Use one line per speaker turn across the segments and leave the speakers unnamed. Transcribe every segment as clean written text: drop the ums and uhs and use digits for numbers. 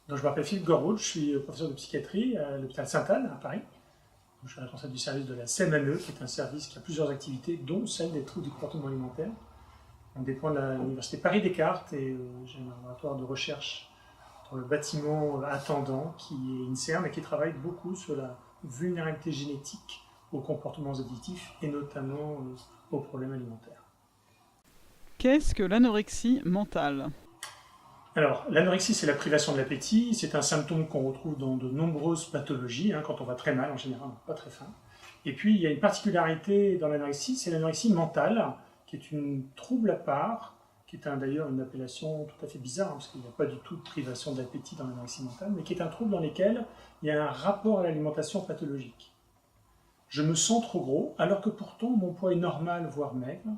Donc, je m'appelle Philippe Gorwood, je suis professeur de psychiatrie à l'hôpital Sainte-Anne à Paris. Je suis responsable du service de la CMME, qui est un service qui a plusieurs activités, dont celle des troubles du comportement alimentaire. On dépend de l'université Paris-Descartes et j'ai un laboratoire de recherche dans le bâtiment attendant qui est INSERM et qui travaille beaucoup sur la vulnérabilité génétique aux comportements addictifs et notamment aux problèmes alimentaires.
Qu'est-ce que l'anorexie mentale?
Alors, l'anorexie, c'est la privation de l'appétit. C'est un symptôme qu'on retrouve dans de nombreuses pathologies, quand on va très mal, en général, on n'a pas très faim. Et puis, il y a une particularité dans l'anorexie, c'est l'anorexie mentale, qui est une trouble à part, qui est d'ailleurs une appellation tout à fait bizarre, parce qu'il n'y a pas du tout de privation d'appétit dans l'anorexie mentale, mais qui est un trouble dans lequel il y a un rapport à l'alimentation pathologique. Je me sens trop gros, alors que pourtant mon poids est normal, voire maigre.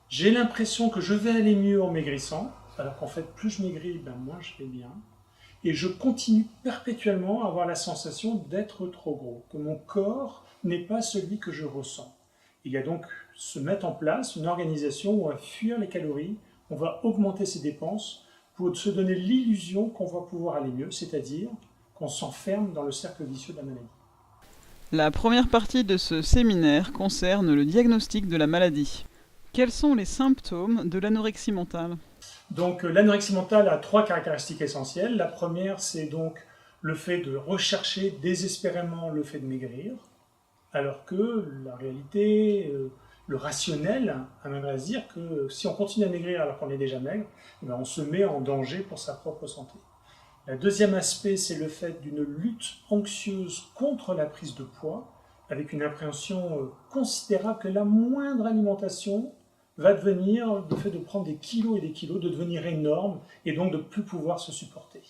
J'ai l'impression que je vais aller mieux en maigrissant, alors qu'en fait, plus je maigris, moins je vais bien. Et je continue perpétuellement à avoir la sensation d'être trop gros, que mon corps n'est pas celui que je ressens. Il y a donc se mettre en place une organisation où on va fuir les calories, on va augmenter ses dépenses pour se donner l'illusion qu'on va pouvoir aller mieux, c'est-à-dire qu'on s'enferme dans le cercle vicieux de la maladie.
La première partie de ce séminaire concerne le diagnostic de la maladie. Quels sont les symptômes de l'anorexie mentale?
Donc l'anorexie mentale a trois caractéristiques essentielles. La première, c'est donc le fait de rechercher désespérément le fait de maigrir, alors que la réalité, le rationnel amènerait à se dire que si on continue à maigrir alors qu'on est déjà maigre, on se met en danger pour sa propre santé. Le deuxième aspect, c'est le fait d'une lutte anxieuse contre la prise de poids, avec une appréhension considérable que la moindre alimentation va devenir, le fait de prendre des kilos et des kilos, de devenir énorme et donc de ne plus pouvoir se supporter.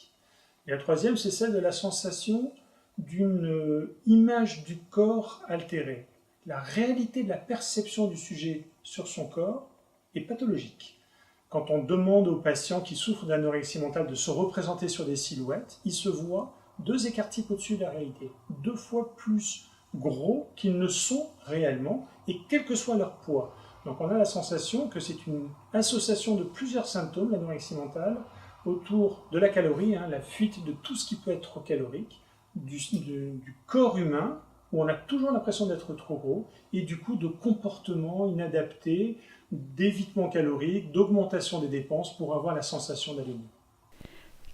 Et la troisième, c'est celle de la sensation d'une image du corps altérée. La réalité de la perception du sujet sur son corps est pathologique. Quand on demande aux patients qui souffrent d'anorexie mentale de se représenter sur des silhouettes, ils se voient 2 écarts-types au-dessus de la réalité, 2 fois plus gros qu'ils ne sont réellement, et quel que soit leur poids. Donc on a la sensation que c'est une association de plusieurs symptômes, l'anorexie mentale, autour de la calorie, la fuite de tout ce qui peut être trop calorique, du corps humain, où on a toujours l'impression d'être trop gros, et du coup de comportements inadaptés, d'évitement calorique, d'augmentation des dépenses pour avoir la sensation d'aller mieux.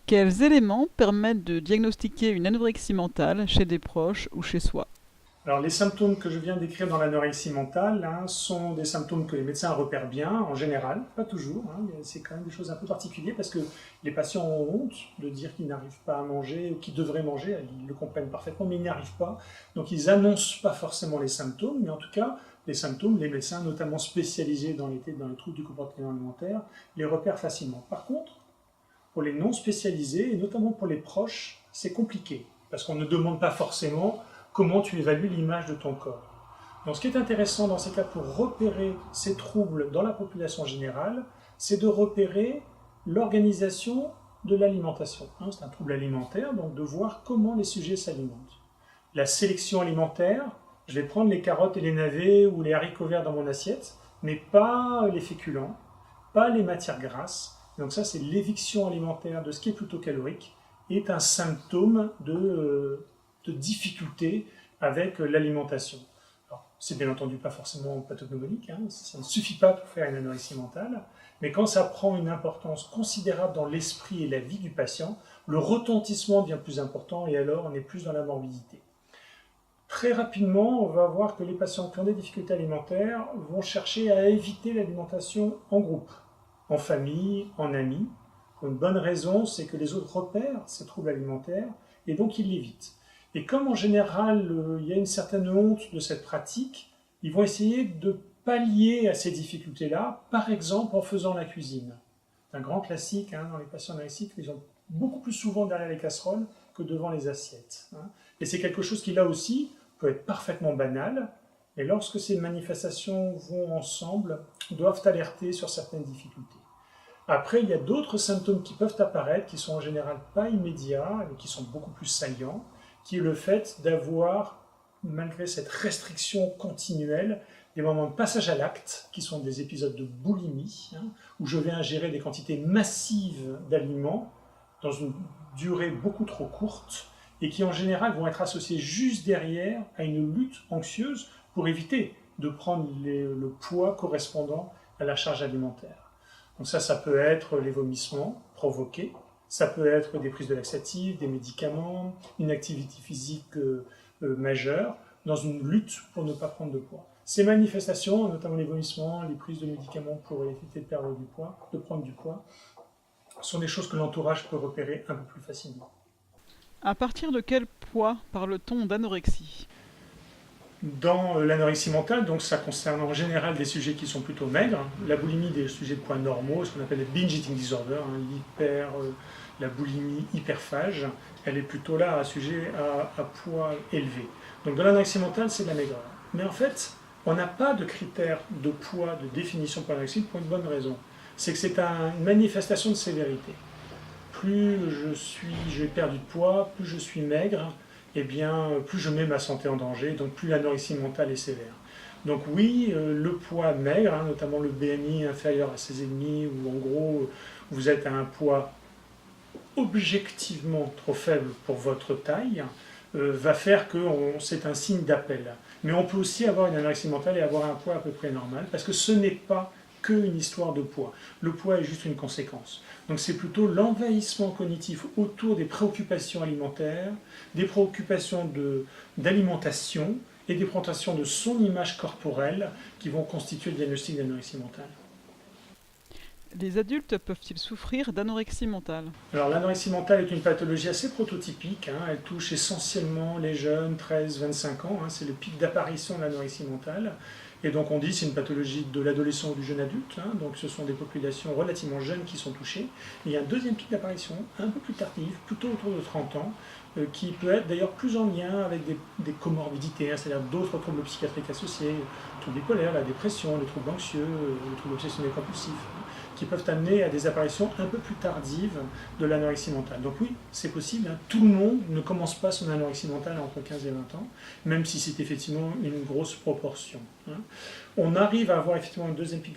Quels éléments permettent de diagnostiquer une anorexie mentale chez des proches ou chez soi?
Alors les symptômes que je viens d'écrire dans l'anorexie mentale sont des symptômes que les médecins repèrent bien, en général, pas toujours. C'est quand même des choses un peu particulières parce que les patients ont honte de dire qu'ils n'arrivent pas à manger ou qu'ils devraient manger, ils le comprennent parfaitement, mais ils n'y arrivent pas. Donc ils n'annoncent pas forcément les symptômes, mais en tout cas, les symptômes, les médecins, notamment spécialisés dans les troubles du comportement alimentaire, les repèrent facilement. Par contre, pour les non spécialisés, et notamment pour les proches, c'est compliqué, parce qu'on ne demande pas forcément comment tu évalues l'image de ton corps. Donc ce qui est intéressant dans ces cas pour repérer ces troubles dans la population générale, c'est de repérer l'organisation de l'alimentation. C'est un trouble alimentaire, donc de voir comment les sujets s'alimentent. La sélection alimentaire, je vais prendre les carottes et les navets ou les haricots verts dans mon assiette, mais pas les féculents, pas les matières grasses. Donc ça, c'est l'éviction alimentaire de ce qui est plutôt calorique, est un symptôme de difficultés avec l'alimentation. C'est bien entendu pas forcément pathognomonique, ça ne suffit pas pour faire une anorexie mentale, mais quand ça prend une importance considérable dans l'esprit et la vie du patient, le retentissement devient plus important et alors on est plus dans la morbidité. Très rapidement, on va voir que les patients qui ont des difficultés alimentaires vont chercher à éviter l'alimentation en groupe, en famille, en amis. Pour une bonne raison, c'est que les autres repèrent ces troubles alimentaires et donc ils l'évitent. Et comme en général, il y a une certaine honte de cette pratique, ils vont essayer de pallier à ces difficultés-là, par exemple en faisant la cuisine. C'est un grand classique dans les patients anorexiques, ils ont beaucoup plus souvent derrière les casseroles que devant les assiettes. Et c'est quelque chose qui, là aussi, peut être parfaitement banal, et lorsque ces manifestations vont ensemble, doivent alerter sur certaines difficultés. Après, il y a d'autres symptômes qui peuvent apparaître, qui sont en général pas immédiats, mais qui sont beaucoup plus saillants, qui est le fait d'avoir, malgré cette restriction continuelle, des moments de passage à l'acte, qui sont des épisodes de boulimie, où je vais ingérer des quantités massives d'aliments, dans une durée beaucoup trop courte et qui en général vont être associées juste derrière à une lutte anxieuse pour éviter de prendre le poids correspondant à la charge alimentaire. Donc ça peut être les vomissements provoqués, ça peut être des prises de laxatifs, des médicaments, une activité physique majeure, dans une lutte pour ne pas prendre de poids. Ces manifestations, notamment les vomissements, les prises de médicaments pour éviter de perdre du poids, de prendre du poids, sont des choses que l'entourage peut repérer un peu plus facilement.
À partir de quel poids parle-t-on d'anorexie?
Dans l'anorexie mentale, donc ça concerne en général des sujets qui sont plutôt maigres. La boulimie, des sujets de poids normaux, ce qu'on appelle les binge eating disorder, la boulimie hyperphage, elle est plutôt là à sujet à poids élevé. Donc dans l'anorexie mentale, c'est de la maigreur. Mais en fait, on n'a pas de critères de poids, de définition pour l'anorexie pour une bonne raison. C'est que c'est une manifestation de sévérité. Plus j'ai perdu de poids, plus je suis maigre, eh bien, plus je mets ma santé en danger, donc plus l'anorexie mentale est sévère. Donc oui, le poids maigre, notamment le BMI inférieur à 16,5, où en gros vous êtes à un poids objectivement trop faible pour votre taille, va faire que c'est un signe d'appel. Mais on peut aussi avoir une anorexie mentale et avoir un poids à peu près normal, parce que ce n'est pas qu'une histoire de poids. Le poids est juste une conséquence. Donc c'est plutôt l'envahissement cognitif autour des préoccupations alimentaires, des préoccupations d'alimentation et des préoccupations de son image corporelle qui vont constituer le diagnostic d'anorexie mentale.
Les adultes peuvent-ils souffrir d'anorexie mentale?
Alors l'anorexie mentale est une pathologie assez prototypique, elle touche essentiellement les jeunes, 13-25 ans, c'est le pic d'apparition de l'anorexie mentale. Et donc on dit que c'est une pathologie de l'adolescent ou du jeune adulte, donc ce sont des populations relativement jeunes qui sont touchées. Et il y a un deuxième pic d'apparition, un peu plus tardif, plutôt autour de 30 ans, qui peut être d'ailleurs plus en lien avec des comorbidités, c'est-à-dire d'autres troubles psychiatriques associés, les troubles bipolaires, la dépression, les troubles anxieux, les troubles obsessionnels compulsifs, qui peuvent amener à des apparitions un peu plus tardives de l'anorexie mentale. Donc oui, c'est possible, tout le monde ne commence pas son anorexie mentale entre 15 et 20 ans, même si c'est effectivement une grosse proportion. On arrive à avoir effectivement un deuxième pic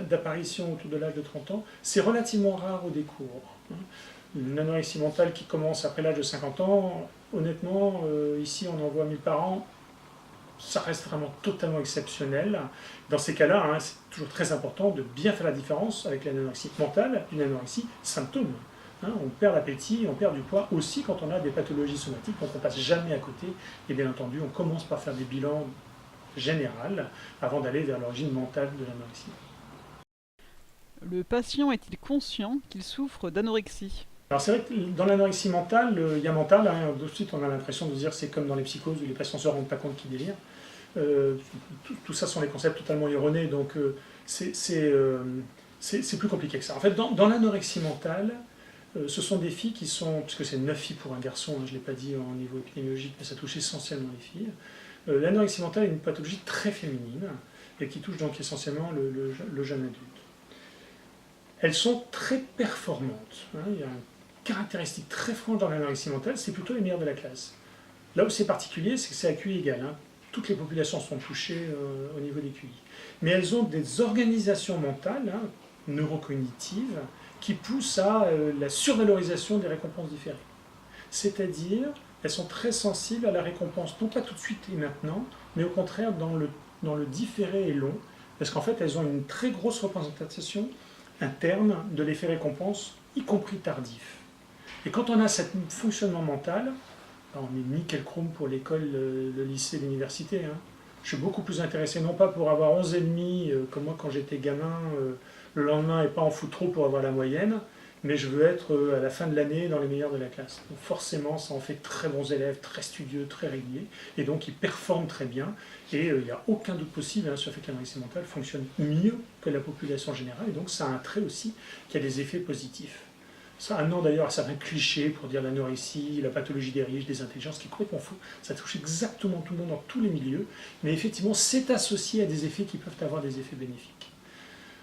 d'apparition autour de l'âge de 30 ans, c'est relativement rare au décours. Une anorexie mentale qui commence après l'âge de 50 ans, honnêtement, ici on en voit 1000 par an, ça reste vraiment totalement exceptionnel. Dans ces cas-là, c'est toujours très important de bien faire la différence avec l'anorexie mentale, une anorexie symptôme. On perd l'appétit, on perd du poids aussi quand on a des pathologies somatiques, donc on ne passe jamais à côté. Et bien entendu, on commence par faire des bilans généraux avant d'aller vers l'origine mentale de l'anorexie.
Le patient est-il conscient qu'il souffre d'anorexie?
Alors c'est vrai que dans l'anorexie mentale, il y a mental, de suite on a l'impression de dire c'est comme dans les psychoses où les patients ne se rendent pas compte qu'ils délirent. Tout ça sont des concepts totalement erronés, donc c'est plus compliqué que ça. En fait, dans l'anorexie mentale, ce sont des filles qui sont, puisque c'est 9 filles pour un garçon, je ne l'ai pas dit en niveau épidémiologique, mais ça touche essentiellement les filles. L'anorexie mentale est une pathologie très féminine, et qui touche donc essentiellement le jeune adulte. Elles sont très performantes. Il y a une caractéristique très franche dans l'anorexie mentale, c'est plutôt les meilleures de la classe. Là où c'est particulier, c'est que c'est à QI égal. Toutes les populations sont touchées au niveau des QI. Mais elles ont des organisations mentales, neurocognitives, qui poussent à la survalorisation des récompenses différées. C'est-à-dire, elles sont très sensibles à la récompense, non pas tout de suite et maintenant, mais au contraire dans le différé et long, parce qu'en fait, elles ont une très grosse représentation interne de l'effet récompense, y compris tardif. Et quand on a ce fonctionnement mental, on est nickel chrome pour l'école, le lycée, l'université. Je suis beaucoup plus intéressé, non pas pour avoir 11,5 comme moi quand j'étais gamin, le lendemain et pas en foutre trop pour avoir la moyenne, mais je veux être à la fin de l'année dans les meilleurs de la classe. Donc forcément, ça en fait très bons élèves, très studieux, très réguliers, et donc ils performent très bien, et il n'y a aucun doute possible sur le fait que l'anorexie mentale fonctionne mieux que la population générale, et donc ça a un trait aussi qui a des effets positifs. Ça a un nom d'ailleurs à certains clichés pour dire l'anorexie, la pathologie des riches, des intelligences, qui est complètement faux. Ça touche exactement tout le monde dans tous les milieux, mais effectivement c'est associé à des effets qui peuvent avoir des effets bénéfiques.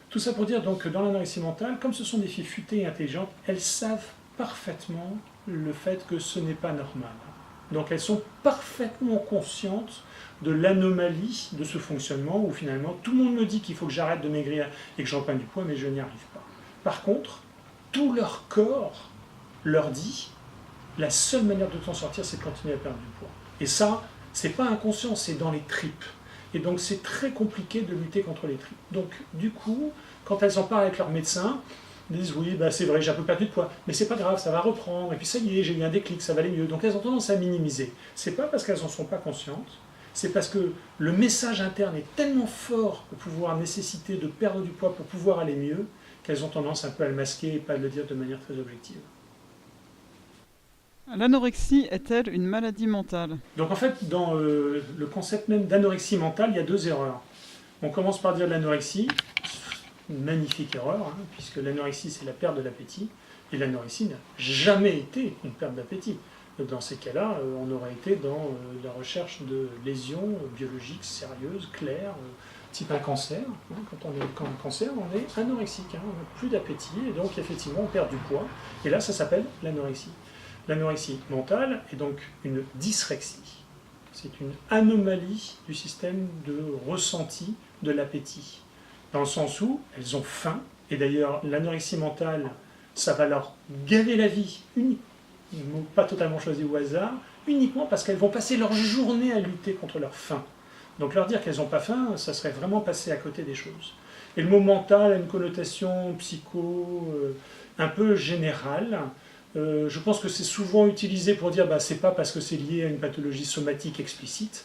Tout ça pour dire donc que dans l'anorexie mentale, comme ce sont des filles futées et intelligentes, elles savent parfaitement le fait que ce n'est pas normal. Donc elles sont parfaitement conscientes de l'anomalie de ce fonctionnement où finalement tout le monde me dit qu'il faut que j'arrête de maigrir et que je reprenne du poids, mais je n'y arrive pas. Par contre, tout leur corps leur dit la seule manière de t'en sortir, c'est de continuer à perdre du poids. Et ça, c'est pas inconscient, c'est dans les tripes. Et donc c'est très compliqué de lutter contre les tripes. Donc du coup, quand elles en parlent avec leur médecin, elles disent oui, bah, c'est vrai, j'ai un peu perdu de poids, mais c'est pas grave, ça va reprendre, et puis ça y est, j'ai eu un déclic, ça va aller mieux. Donc elles ont tendance à minimiser. C'est pas parce qu'elles en sont pas conscientes, c'est parce que le message interne est tellement fort pour pouvoir nécessiter de perdre du poids pour pouvoir aller mieux, qu'elles ont tendance un peu à le masquer et pas à le dire de manière très objective.
L'anorexie est-elle une maladie mentale?
Donc en fait, dans le concept même d'anorexie mentale, il y a deux erreurs. On commence par dire l'anorexie, une magnifique erreur, hein, puisque l'anorexie c'est la perte de l'appétit, et l'anorexie n'a jamais été une perte d'appétit. Dans ces cas-là, on aurait été dans la recherche de lésions biologiques sérieuses, claires, type un cancer. Hein, quand on est un cancer, on est anorexique, hein, on n'a plus d'appétit, et donc effectivement on perd du poids, et là ça s'appelle l'anorexie. L'anorexie mentale est donc une dysrexie. C'est une anomalie du système de ressenti de l'appétit. Dans le sens où elles ont faim, et d'ailleurs l'anorexie mentale, ça va leur gaver la vie, pas totalement choisi au hasard, uniquement parce qu'elles vont passer leur journée à lutter contre leur faim. Donc leur dire qu'elles n'ont pas faim, ça serait vraiment passer à côté des choses. Et le mot mental a une connotation un peu générale. Je pense que c'est souvent utilisé pour dire c'est pas parce que c'est lié à une pathologie somatique explicite,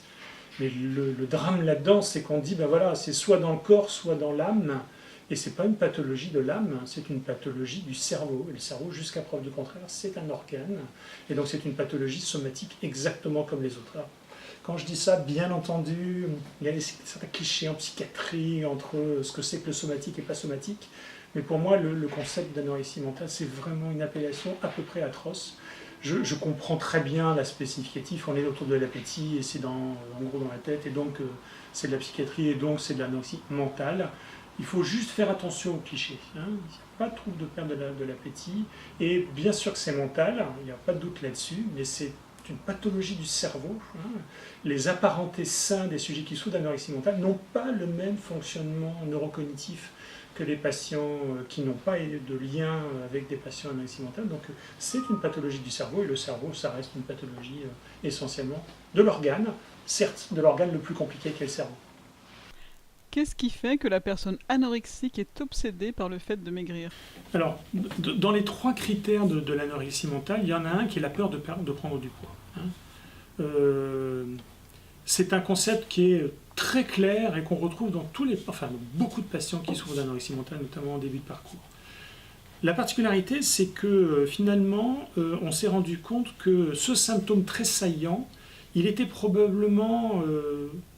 mais le drame là-dedans, c'est qu'on dit voilà, c'est soit dans le corps, soit dans l'âme, et c'est pas une pathologie de l'âme, c'est une pathologie du cerveau. Et le cerveau, jusqu'à preuve du contraire, c'est un organe, et donc c'est une pathologie somatique exactement comme les autres. Alors, quand je dis ça, bien entendu, il y a certains clichés en psychiatrie entre ce que c'est que le somatique et pas somatique. Mais pour moi, le concept d'anorexie mentale, c'est vraiment une appellation à peu près atroce. Je comprends très bien l'aspect significatif, on est autour de l'appétit, et c'est en gros dans la tête, et donc c'est de la psychiatrie, et donc c'est de l'anorexie mentale. Il faut juste faire attention aux clichés. Hein. Il n'y a pas de trouble de perte de l'appétit, et bien sûr que c'est mental, il n'y a pas de doute là-dessus, mais c'est une pathologie du cerveau. Hein. Les apparentés sains des sujets qui souffrent d'anorexie mentale n'ont pas le même fonctionnement neurocognitif que les patients qui n'ont pas de lien avec des patients anorexie mentale. Donc c'est une pathologie du cerveau, et le cerveau, ça reste une pathologie essentiellement de l'organe, certes de l'organe le plus compliqué qu'est le cerveau.
Qu'est-ce qui fait que la personne anorexique est obsédée par le fait de maigrir?
Alors, dans les trois critères de l'anorexie mentale, il y en a un qui est la peur de prendre du poids. Hein. C'est un concept qui est très clair et qu'on retrouve dans beaucoup de patients qui souffrent d'anorexie mentale, notamment en début de parcours. La particularité, c'est que finalement, on s'est rendu compte que ce symptôme très saillant, il était probablement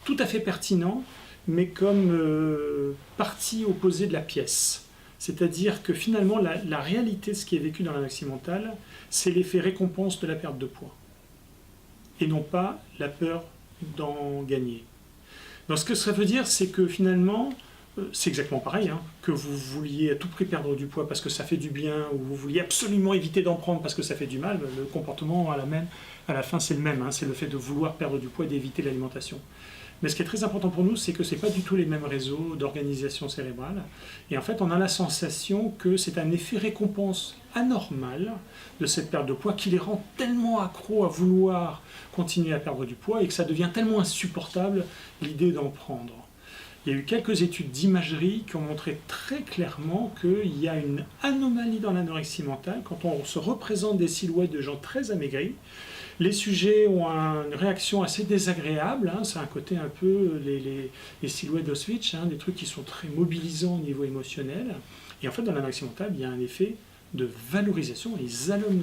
tout à fait pertinent, mais comme partie opposée de la pièce. C'est-à-dire que finalement, la réalité de ce qui est vécu dans l'anorexie mentale, c'est l'effet récompense de la perte de poids, et non pas la peur d'en gagner. Donc ce que ça veut dire, c'est que finalement, c'est exactement pareil, hein, que vous vouliez à tout prix perdre du poids parce que ça fait du bien, ou vous vouliez absolument éviter d'en prendre parce que ça fait du mal, le comportement à la fin c'est le même, hein, c'est le fait de vouloir perdre du poids et d'éviter l'alimentation. Mais ce qui est très important pour nous, c'est que ce n'est pas du tout les mêmes réseaux d'organisation cérébrale. Et en fait, on a la sensation que c'est un effet récompense anormal de cette perte de poids qui les rend tellement accros à vouloir continuer à perdre du poids et que ça devient tellement insupportable l'idée d'en prendre. Il y a eu quelques études d'imagerie qui ont montré très clairement qu'il y a une anomalie dans l'anorexie mentale quand on se représente des silhouettes de gens très amaigris. Les sujets ont une réaction assez désagréable, hein, c'est un côté un peu les silhouettes d'Auschwitz, hein, des trucs qui sont très mobilisants au niveau émotionnel. Et en fait, dans l'anorexie mentale, il y a un effet de valorisation, ils allument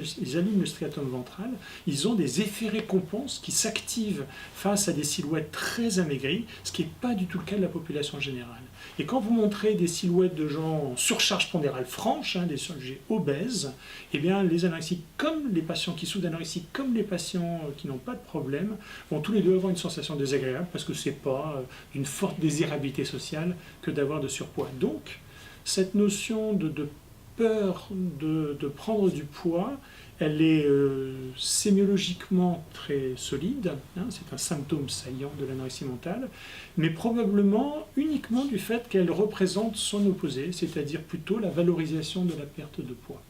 le striatum ventral, ils ont des effets récompenses qui s'activent face à des silhouettes très amaigries, ce qui n'est pas du tout le cas de la population générale. Et quand vous montrez des silhouettes de gens en surcharge pondérale franche, hein, des sujets obèses, eh bien les anorexiques, comme les patients qui souffrent d'anorexie, comme les patients qui n'ont pas de problème, vont tous les deux avoir une sensation désagréable parce que ce n'est pas une forte désirabilité sociale que d'avoir de surpoids. Donc, cette notion de peur de prendre du poids, elle est sémiologiquement très solide, hein, c'est un symptôme saillant de l'anorexie mentale, mais probablement uniquement du fait qu'elle représente son opposé, c'est-à-dire plutôt la valorisation de la perte de poids.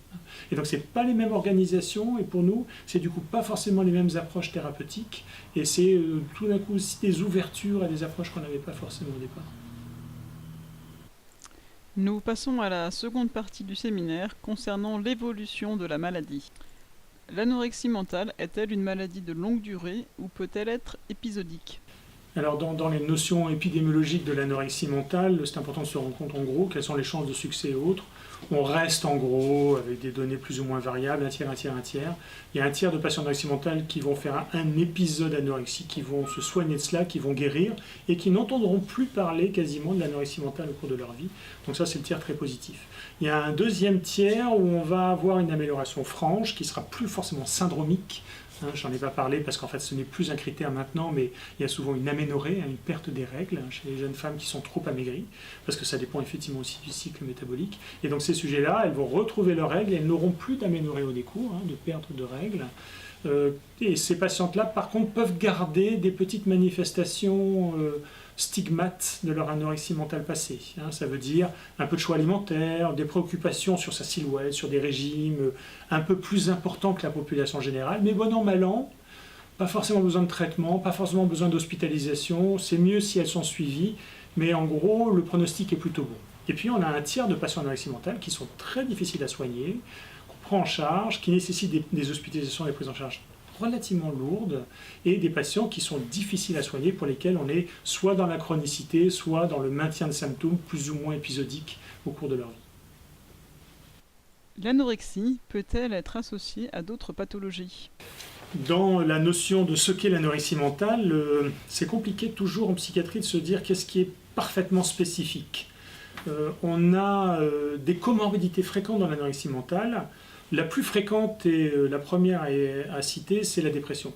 Et donc, ce n'est pas les mêmes organisations, et pour nous, c'est du coup pas forcément les mêmes approches thérapeutiques, et c'est tout d'un coup aussi des ouvertures à des approches qu'on n'avait pas forcément au départ.
Nous passons à la seconde partie du séminaire concernant l'évolution de la maladie. L'anorexie mentale est-elle une maladie de longue durée ou peut-elle être épisodique ?
Alors dans les notions épidémiologiques de l'anorexie mentale, c'est important de se rendre compte en gros quelles sont les chances de succès et autres. On reste en gros avec des données plus ou moins variables, un tiers, un tiers, un tiers. Il y a un tiers de patients d'anorexie mentale qui vont faire un épisode anorexique, qui vont se soigner de cela, qui vont guérir et qui n'entendront plus parler quasiment de l'anorexie mentale au cours de leur vie. Donc ça c'est le tiers très positif. Il y a un deuxième tiers où on va avoir une amélioration franche qui sera plus forcément syndromique. J'en ai pas parlé parce qu'en fait ce n'est plus un critère maintenant, mais il y a souvent une aménorrhée, une perte des règles chez les jeunes femmes qui sont trop amaigries, parce que ça dépend effectivement aussi du cycle métabolique. Et donc ces sujets-là, elles vont retrouver leurs règles et elles n'auront plus d'aménorrhée au décours, de perte de règles. Et ces patientes-là, par contre, peuvent garder des petites manifestations stigmates de leur anorexie mentale passée. Ça veut dire un peu de choix alimentaire, des préoccupations sur sa silhouette, sur des régimes un peu plus importants que la population générale, mais bon an, mal an, pas forcément besoin de traitement, pas forcément besoin d'hospitalisation, c'est mieux si elles sont suivies, mais en gros, le pronostic est plutôt bon. Et puis on a un tiers de patients anorexie mentale qui sont très difficiles à soigner, qu'on prend en charge, qui nécessitent des hospitalisations et des prises en charge relativement lourdes, et des patients qui sont difficiles à soigner, pour lesquels on est soit dans la chronicité, soit dans le maintien de symptômes plus ou moins épisodiques au cours de leur vie.
L'anorexie peut-elle être associée à d'autres pathologies ?
Dans la notion de ce qu'est l'anorexie mentale, c'est compliqué toujours en psychiatrie de se dire qu'est-ce qui est parfaitement spécifique. On a des comorbidités fréquentes dans l'anorexie mentale. La plus fréquente et la première à citer, c'est la dépression.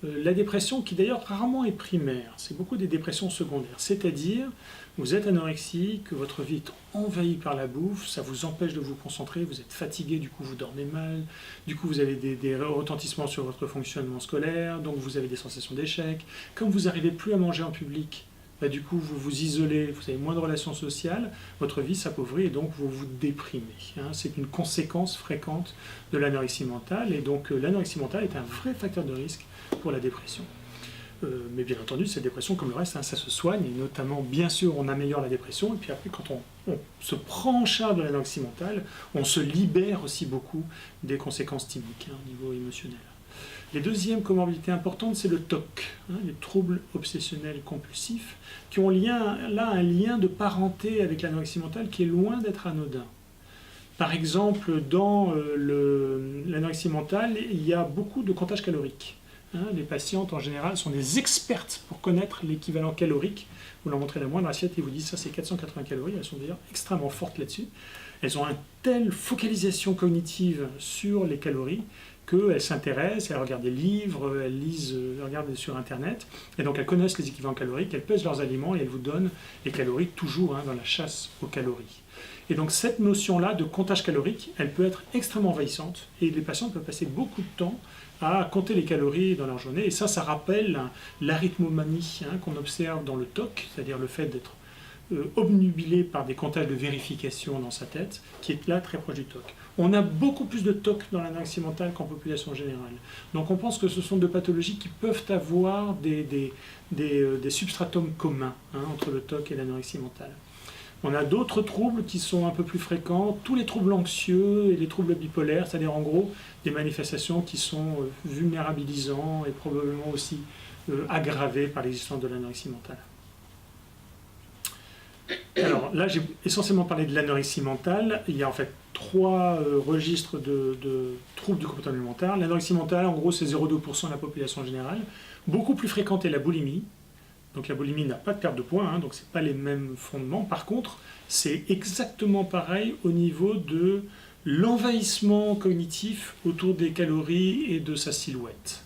La dépression qui d'ailleurs rarement est primaire, c'est beaucoup des dépressions secondaires. C'est-à-dire, vous êtes anorexique, votre vie est envahie par la bouffe, ça vous empêche de vous concentrer, vous êtes fatigué, du coup vous dormez mal, du coup vous avez des retentissements sur votre fonctionnement scolaire, donc vous avez des sensations d'échec. Comme vous n'arrivez plus à manger en public, du coup vous vous isolez, vous avez moins de relations sociales, votre vie s'appauvrit et donc vous vous déprimez. C'est une conséquence fréquente de l'anorexie mentale, et donc l'anorexie mentale est un vrai facteur de risque pour la dépression. Mais bien entendu, cette dépression, comme le reste, ça se soigne, et notamment, bien sûr, on améliore la dépression, et puis après, quand on se prend en charge de l'anorexie mentale, on se libère aussi beaucoup des conséquences typiques au niveau émotionnel. Les deuxièmes comorbidités importantes, c'est le TOC, les troubles obsessionnels compulsifs, qui ont là un lien de parenté avec l'anorexie mentale qui est loin d'être anodin. Par exemple, dans l'anorexie mentale, il y a beaucoup de comptage calorique. Les patientes, en général, sont des expertes pour connaître l'équivalent calorique. Vous leur montrez la moindre assiette et vous dites ça c'est 480 calories. Elles sont d'ailleurs extrêmement fortes là-dessus. Elles ont une telle focalisation cognitive sur les calories qu'elles s'intéressent, elles regardent des livres, elles lisent, elles regardent sur Internet, et donc elles connaissent les équivalents caloriques, elles pèsent leurs aliments et elles vous donnent les calories toujours dans la chasse aux calories. Et donc cette notion-là de comptage calorique, elle peut être extrêmement envahissante, et les patients peuvent passer beaucoup de temps à compter les calories dans leur journée, et ça rappelle l'arythmomanie qu'on observe dans le TOC, c'est-à-dire le fait d'être obnubilé par des comptages de vérification dans sa tête, qui est là très proche du TOC. On a beaucoup plus de TOC dans l'anorexie mentale qu'en population générale. Donc on pense que ce sont deux pathologies qui peuvent avoir des substratums communs entre le TOC et l'anorexie mentale. On a d'autres troubles qui sont un peu plus fréquents, tous les troubles anxieux et les troubles bipolaires, c'est-à-dire en gros des manifestations qui sont vulnérabilisants et probablement aussi aggravées par l'existence de l'anorexie mentale. Alors là, j'ai essentiellement parlé de l'anorexie mentale. Il y a en fait 3 registres de troubles du comportement alimentaire. L'anorexie mentale, en gros, c'est 0,2% de la population générale. Beaucoup plus fréquente est la boulimie. Donc la boulimie n'a pas de perte de poids, donc ce n'est pas les mêmes fondements. Par contre, c'est exactement pareil au niveau de l'envahissement cognitif autour des calories et de sa silhouette.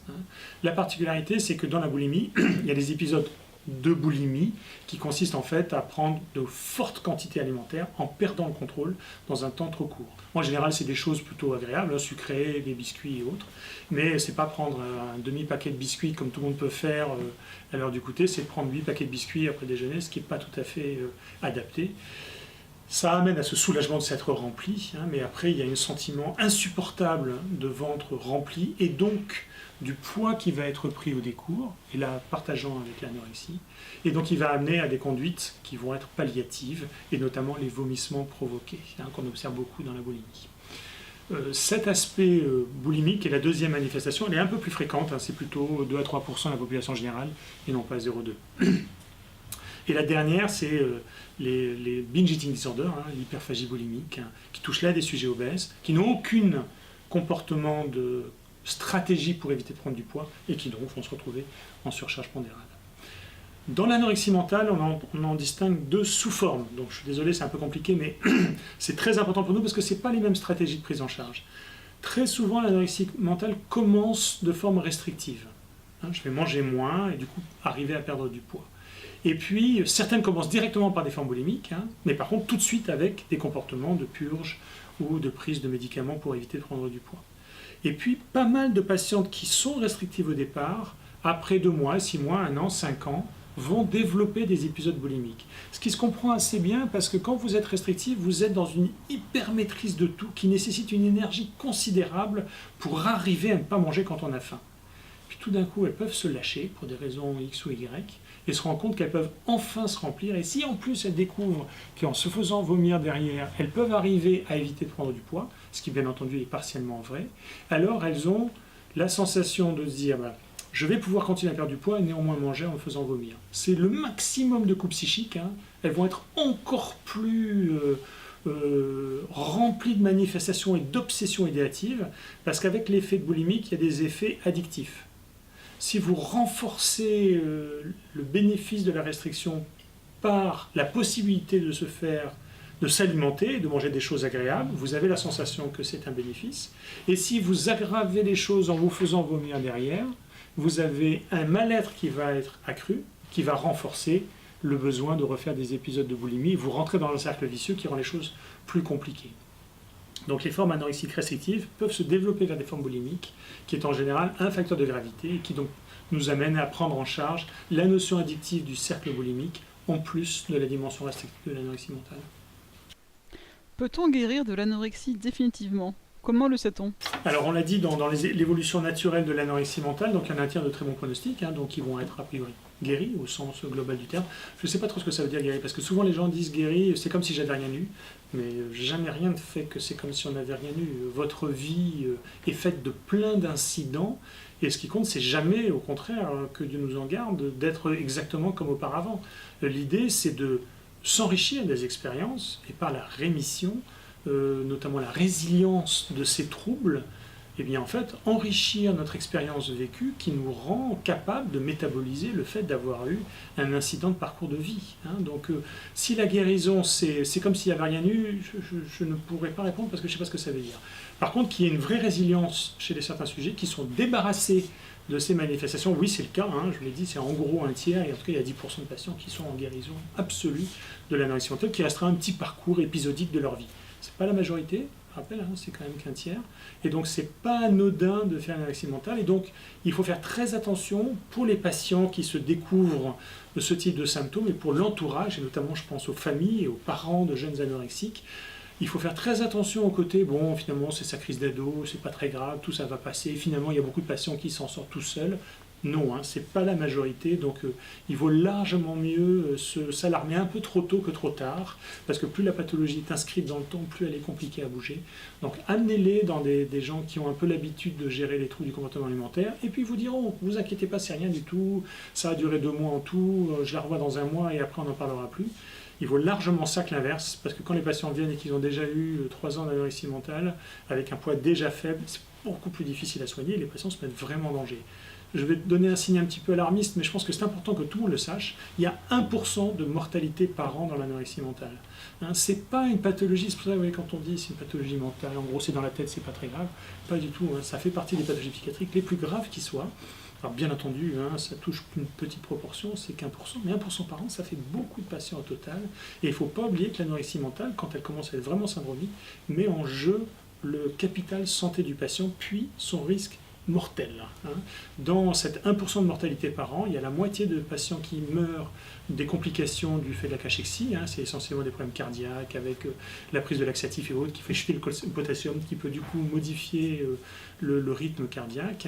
La particularité, c'est que dans la boulimie, il y a des épisodes de boulimie qui consistent en fait à prendre de fortes quantités alimentaires en perdant le contrôle dans un temps trop court. En général, c'est des choses plutôt agréables, sucrées, des biscuits et autres, mais c'est pas prendre un demi-paquet de biscuits comme tout le monde peut faire à l'heure du goûter, c'est prendre 8 paquets de biscuits après déjeuner, ce qui n'est pas tout à fait adapté. Ça amène à ce soulagement de s'être rempli, mais après il y a un sentiment insupportable de ventre rempli et donc du poids qui va être pris au décours, et là partageant avec l'anorexie, et donc il va amener à des conduites qui vont être palliatives, et notamment les vomissements provoqués, qu'on observe beaucoup dans la boulimie. Cet aspect boulimique est la deuxième manifestation, elle est un peu plus fréquente, c'est plutôt 2 à 3% de la population générale, et non pas 0,2. Et la dernière, c'est les binge eating disorders, l'hyperphagie boulimique, qui touche là des sujets obèses, qui n'ont aucun comportement de stratégie pour éviter de prendre du poids, et qui donc vont se retrouver en surcharge pondérale. Dans l'anorexie mentale, on en distingue 2 sous-formes. Donc je suis désolé, c'est un peu compliqué, mais c'est très important pour nous parce que ce n'est pas les mêmes stratégies de prise en charge. Très souvent, l'anorexie mentale commence de forme restrictive. Je vais manger moins et du coup arriver à perdre du poids. Et puis, certaines commencent directement par des formes boulimiques, mais par contre tout de suite avec des comportements de purge ou de prise de médicaments pour éviter de prendre du poids. Et puis, pas mal de patientes qui sont restrictives au départ, après 2 mois, 6 mois, 1 an, 5 ans, vont développer des épisodes boulimiques. Ce qui se comprend assez bien parce que quand vous êtes restrictif, vous êtes dans une hyper-maîtrise de tout qui nécessite une énergie considérable pour arriver à ne pas manger quand on a faim. Puis tout d'un coup, elles peuvent se lâcher pour des raisons X ou Y et se rendre compte qu'elles peuvent enfin se remplir. Et si en plus elles découvrent qu'en se faisant vomir derrière, elles peuvent arriver à éviter de prendre du poids, ce qui bien entendu est partiellement vrai, alors elles ont la sensation de se dire je vais pouvoir continuer à perdre du poids et néanmoins manger en me faisant vomir. C'est le maximum de coups psychiques. Elles vont être encore plus remplies de manifestations et d'obsessions idéatives parce qu'avec l'effet de boulimique, il y a des effets addictifs. Si vous renforcez le bénéfice de la restriction par la possibilité de s'alimenter, de manger des choses agréables, vous avez la sensation que c'est un bénéfice. Et si vous aggravez les choses en vous faisant vomir derrière, vous avez un mal-être qui va être accru, qui va renforcer le besoin de refaire des épisodes de boulimie. Vous rentrez dans un cercle vicieux qui rend les choses plus compliquées. Donc les formes anorexiques restrictives peuvent se développer vers des formes boulimiques, qui est en général un facteur de gravité, et qui donc nous amène à prendre en charge la notion addictive du cercle boulimique, en plus de la dimension restrictive de l'anorexie mentale.
Peut-on guérir de l'anorexie définitivement ? Comment le sait-on ?
Alors on l'a dit dans l'évolution naturelle de l'anorexie mentale, donc il y en a un tiers de très bons pronostics, donc ils vont être a priori guéris au sens global du terme. Je ne sais pas trop ce que ça veut dire guéri, parce que souvent les gens disent guéri, c'est comme si j'avais rien eu, mais jamais rien ne fait que c'est comme si on n'avait rien eu. Votre vie est faite de plein d'incidents, et ce qui compte, c'est jamais, au contraire, que Dieu nous en garde, d'être exactement comme auparavant. L'idée, c'est de s'enrichir des expériences, et par la rémission, notamment la résilience de ces troubles, et bien en fait enrichir notre expérience vécue qui nous rend capable de métaboliser le fait d'avoir eu un incident de parcours de vie. Donc si la guérison c'est comme s'il n'y avait rien eu, je ne pourrais pas répondre parce que je ne sais pas ce que ça veut dire. Par contre, qu'il y ait une vraie résilience chez certains sujets qui sont débarrassés de ces manifestations, oui c'est le cas, je l'ai dit, c'est en gros un tiers, et en tout cas il y a 10% de patients qui sont en guérison absolue de l'anorexie mentale, qui restera un petit parcours épisodique de leur vie. C'est pas la majorité, je rappelle, c'est quand même qu'un tiers. Et donc, c'est pas anodin de faire une anorexie mentale. Et donc, il faut faire très attention pour les patients qui se découvrent de ce type de symptômes et pour l'entourage, et notamment, je pense aux familles et aux parents de jeunes anorexiques. Il faut faire très attention au côté, bon, finalement, c'est sa crise d'ado, c'est pas très grave, tout ça va passer. Finalement, il y a beaucoup de patients qui s'en sortent tout seuls. Non, c'est pas la majorité, donc il vaut largement mieux s'alarmer un peu trop tôt que trop tard, parce que plus la pathologie est inscrite dans le temps, plus elle est compliquée à bouger. Donc amenez-les dans des gens qui ont un peu l'habitude de gérer les troubles du comportement alimentaire, et puis ils vous diront, vous inquiétez pas, c'est rien du tout, ça a duré 2 mois en tout, je la revois dans 1 mois et après on n'en parlera plus. Il vaut largement ça que l'inverse, parce que quand les patients viennent et qu'ils ont déjà eu 3 ans d'anorexie mentale, avec un poids déjà faible, c'est beaucoup plus difficile à soigner, et les patients se mettent vraiment en danger. Je vais te donner un signe un petit peu alarmiste, mais je pense que c'est important que tout le monde le sache. Il y a 1% de mortalité par an dans l'anorexie mentale. C'est pas une pathologie, c'est pour ça que quand on dit c'est une pathologie mentale, en gros c'est dans la tête, c'est pas très grave. Pas du tout, ça fait partie des pathologies psychiatriques les plus graves qui soient. Alors bien entendu, ça touche une petite proportion, c'est qu'1%, mais 1% par an, ça fait beaucoup de patients au total. Et il ne faut pas oublier que l'anorexie mentale, quand elle commence à être vraiment syndromique, met en jeu le capital santé du patient, puis son risque mortelle. Hein. Dans cette 1% de mortalité par an, il y a la moitié de patients qui meurent des complications du fait de la cachexie. Hein. C'est essentiellement des problèmes cardiaques avec la prise de laxatifs et autres qui fait chuter le potassium, qui peut du coup modifier le rythme cardiaque.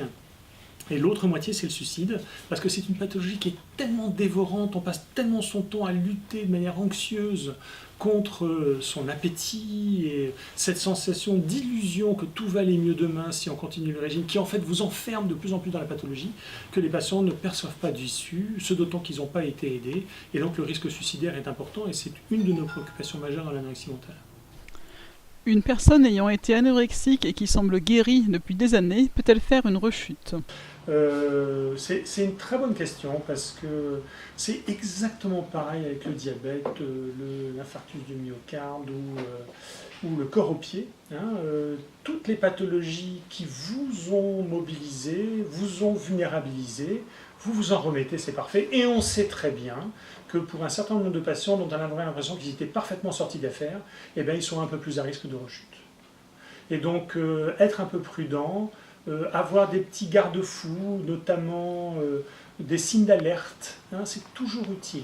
Et l'autre moitié, c'est le suicide, parce que c'est une pathologie qui est tellement dévorante, on passe tellement son temps à lutter de manière anxieuse contre son appétit et cette sensation d'illusion que tout va aller mieux demain si on continue le régime, qui en fait vous enferme de plus en plus dans la pathologie, que les patients ne perçoivent pas d'issue, ce d'autant qu'ils n'ont pas été aidés, et donc le risque suicidaire est important, et c'est une de nos préoccupations majeures dans l'anorexie mentale.
Une personne ayant été anorexique et qui semble guérie depuis des années, peut-elle faire une rechute ?
C'est une très bonne question parce que c'est exactement pareil avec le diabète, l'infarctus du myocarde ou le corps au pied. Hein, toutes les pathologies qui vous ont mobilisé, vous ont vulnérabilisé, vous vous en remettez, c'est parfait. Et on sait très bien que pour un certain nombre de patients dont on avait l'impression qu'ils étaient parfaitement sortis d'affaires, eh bien, ils sont un peu plus à risque de rechute. Et donc être un peu prudent, avoir des petits garde-fous, notamment des signes d'alerte, hein, c'est toujours utile.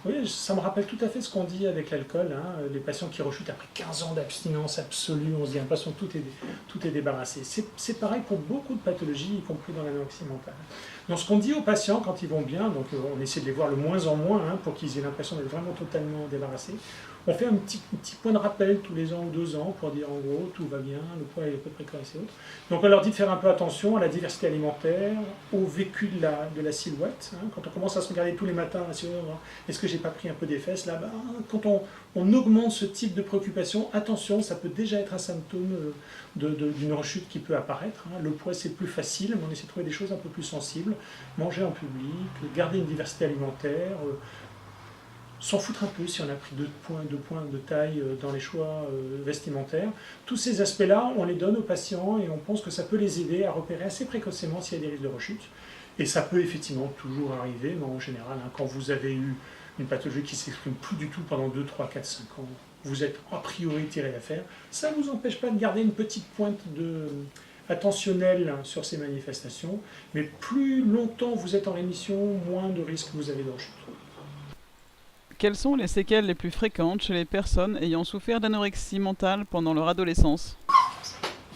Oui, ça me rappelle tout à fait ce qu'on dit avec l'alcool, hein, les patients qui rechutent après 15 ans d'abstinence absolue, on se dit l'impression que tout est débarrassé. C'est pareil pour beaucoup de pathologies, y compris dans l'anorexie mentale. Donc ce qu'on dit aux patients quand ils vont bien, donc on essaie de les voir le moins en moins hein, pour qu'ils aient l'impression d'être vraiment totalement débarrassés, on fait un petit point de rappel tous les ans ou 2 ans pour dire en gros tout va bien, le poids est à peu près correct et autres. Donc on leur dit de faire un peu attention à la diversité alimentaire, au vécu de la silhouette. Hein. Quand on commence à se regarder tous les matins, est-ce que j'ai pas pris un peu des fesses là -bas, quand on augmente ce type de préoccupation, attention, ça peut déjà être un symptôme d'une rechute qui peut apparaître. Hein. Le poids c'est plus facile, mais on essaie de trouver des choses un peu plus sensibles. Manger en public, garder une diversité alimentaire, s'en foutre un peu si on a pris 2 points de taille dans les choix vestimentaires. Tous ces aspects-là, on les donne aux patients et on pense que ça peut les aider à repérer assez précocement s'il y a des risques de rechute. Et ça peut effectivement toujours arriver, mais en général, hein, quand vous avez eu une pathologie qui ne s'exprime plus du tout pendant 2, 3, 4, 5 ans, vous êtes a priori tiré d'affaire, ça ne vous empêche pas de garder une petite pointe attentionnelle sur ces manifestations, mais plus longtemps vous êtes en rémission, moins de risques vous avez de rechute.
Quelles sont les séquelles les plus fréquentes chez les personnes ayant souffert d'anorexie mentale pendant leur adolescence ?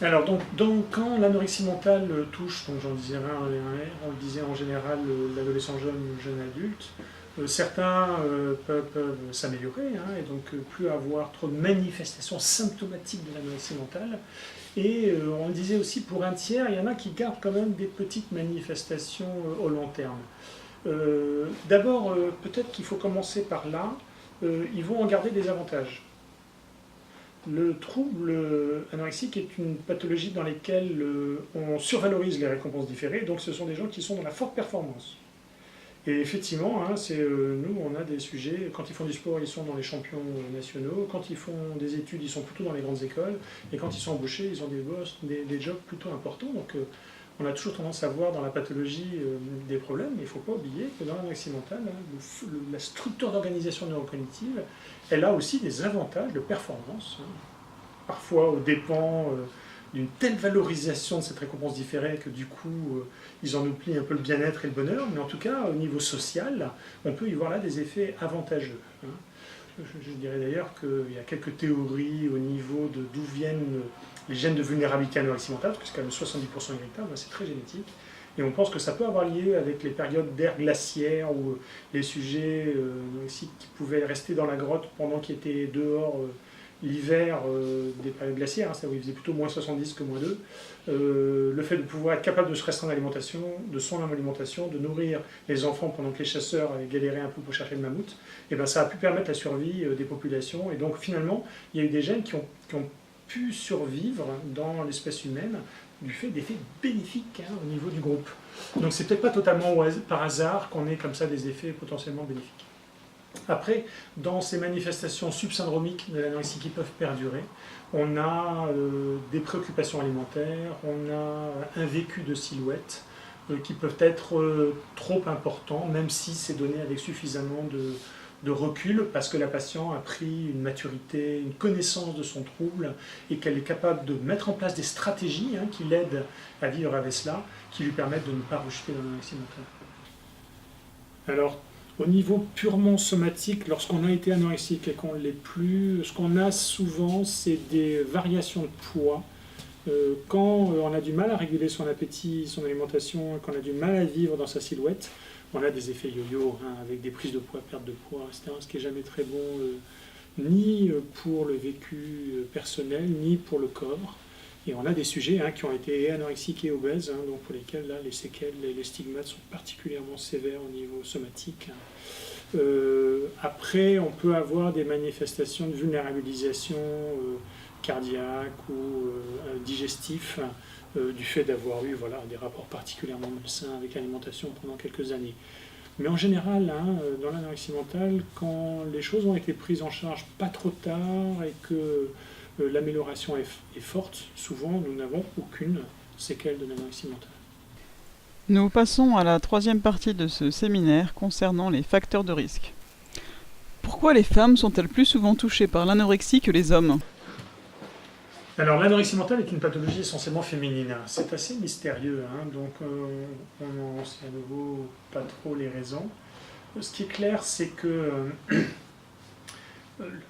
Alors, donc quand l'anorexie mentale touche, donc j'en disais on le disait en général l'adolescent jeune ou le jeune adulte, certains peuvent s'améliorer hein, et donc plus avoir trop de manifestations symptomatiques de l'anorexie mentale. Et on le disait aussi pour un tiers, il y en a qui gardent quand même des petites manifestations au long terme. D'abord, peut-être qu'il faut commencer par là, ils vont en garder des avantages. Le trouble anorexique est une pathologie dans laquelle on survalorise les récompenses différées, donc ce sont des gens qui sont dans la forte performance. Et effectivement, hein, nous on a des sujets, quand ils font du sport ils sont dans les champions nationaux, quand ils font des études ils sont plutôt dans les grandes écoles, et quand ils sont embauchés ils ont des jobs plutôt importants. Donc, on a toujours tendance à voir dans la pathologie des problèmes, mais il ne faut pas oublier que dans l'anorexie mentale, hein, la structure d'organisation neurocognitive, elle a aussi des avantages de performance, hein, parfois aux dépens d'une telle valorisation de cette récompense différée que du coup, ils en oublient un peu le bien-être et le bonheur, mais en tout cas, au niveau social, on peut y voir là des effets avantageux. Hein. Je dirais d'ailleurs qu'il y a quelques théories au niveau de d'où viennent les gènes de vulnérabilité à l'anorexie mentale, parce que c'est quand même 70% héréditaire, c'est très génétique. Et on pense que ça peut avoir lieu avec les périodes d'ère glaciaire ou les sujets qui pouvaient rester dans la grotte pendant qu'ils étaient dehors l'hiver des périodes glaciaires, hein, c'est-à-dire où il faisait plutôt moins 70 que moins 2. Le fait de pouvoir être capable de se restreindre l'alimentation, de son alimentation, de nourrir les enfants pendant que les chasseurs avaient galéré un peu pour chercher le mammouth, et ben ça a pu permettre la survie des populations. Et donc finalement, il y a eu des gènes qui ont pu survivre dans l'espèce humaine du fait d'effets bénéfiques hein, au niveau du groupe. Donc c'est peut-être pas totalement par hasard qu'on ait comme ça des effets potentiellement bénéfiques. Après, dans ces manifestations subsyndromiques de l'anorexie qui peuvent perdurer, on a des préoccupations alimentaires, on a un vécu de silhouette qui peuvent être trop importants, même si c'est donné avec suffisamment de recul parce que la patiente a pris une maturité, une connaissance de son trouble et qu'elle est capable de mettre en place des stratégies qui l'aident à vivre avec cela, qui lui permettent de ne pas rejeter l'anorexie mentale. Alors, au niveau purement somatique, lorsqu'on a été anorexique et qu'on ne l'est plus, ce qu'on a souvent, c'est des variations de poids. Quand on a du mal à réguler son appétit, son alimentation, quand on a du mal à vivre dans sa silhouette, on a des effets yo-yo avec des prises de poids, perte de poids, etc. Ce qui n'est jamais très bon, ni pour le vécu personnel, ni pour le corps. Et on a des sujets qui ont été anorexiques et obèses, donc pour lesquels là, les séquelles et les stigmates sont particulièrement sévères au niveau somatique. Après, on peut avoir des manifestations de vulnérabilisation cardiaque ou digestif du fait d'avoir eu des rapports particulièrement malsains avec l'alimentation pendant quelques années. Mais en général, dans l'anorexie mentale, quand les choses ont été prises en charge pas trop tard et que l'amélioration est forte, souvent nous n'avons aucune séquelle de l'anorexie mentale.
Nous passons à la troisième partie de ce séminaire concernant les facteurs de risque. Pourquoi les femmes sont-elles plus souvent touchées par l'anorexie que les hommes ?
Alors l'anorexie mentale est une pathologie essentiellement féminine. C'est assez mystérieux, donc on n'en sait à nouveau pas trop les raisons. Ce qui est clair, c'est que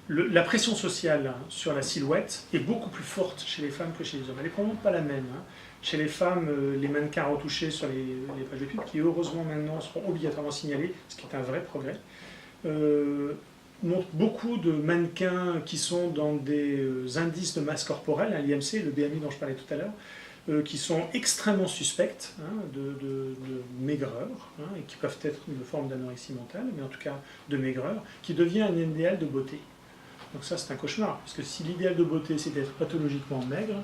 la pression sociale sur la silhouette est beaucoup plus forte chez les femmes que chez les hommes. Elle n'est probablement pas la même. Chez les femmes, les mannequins retouchés sur les pages de pub, qui heureusement maintenant seront obligatoirement signalés, ce qui est un vrai progrès, montrent beaucoup de mannequins qui sont dans des indices de masse corporelle, l'IMC, le BMI dont je parlais tout à l'heure, qui sont extrêmement suspectes de maigreur, et qui peuvent être une forme d'anorexie mentale, mais en tout cas de maigreur, qui devient un idéal de beauté. Donc ça, c'est un cauchemar, parce que si l'idéal de beauté, c'est d'être pathologiquement maigre,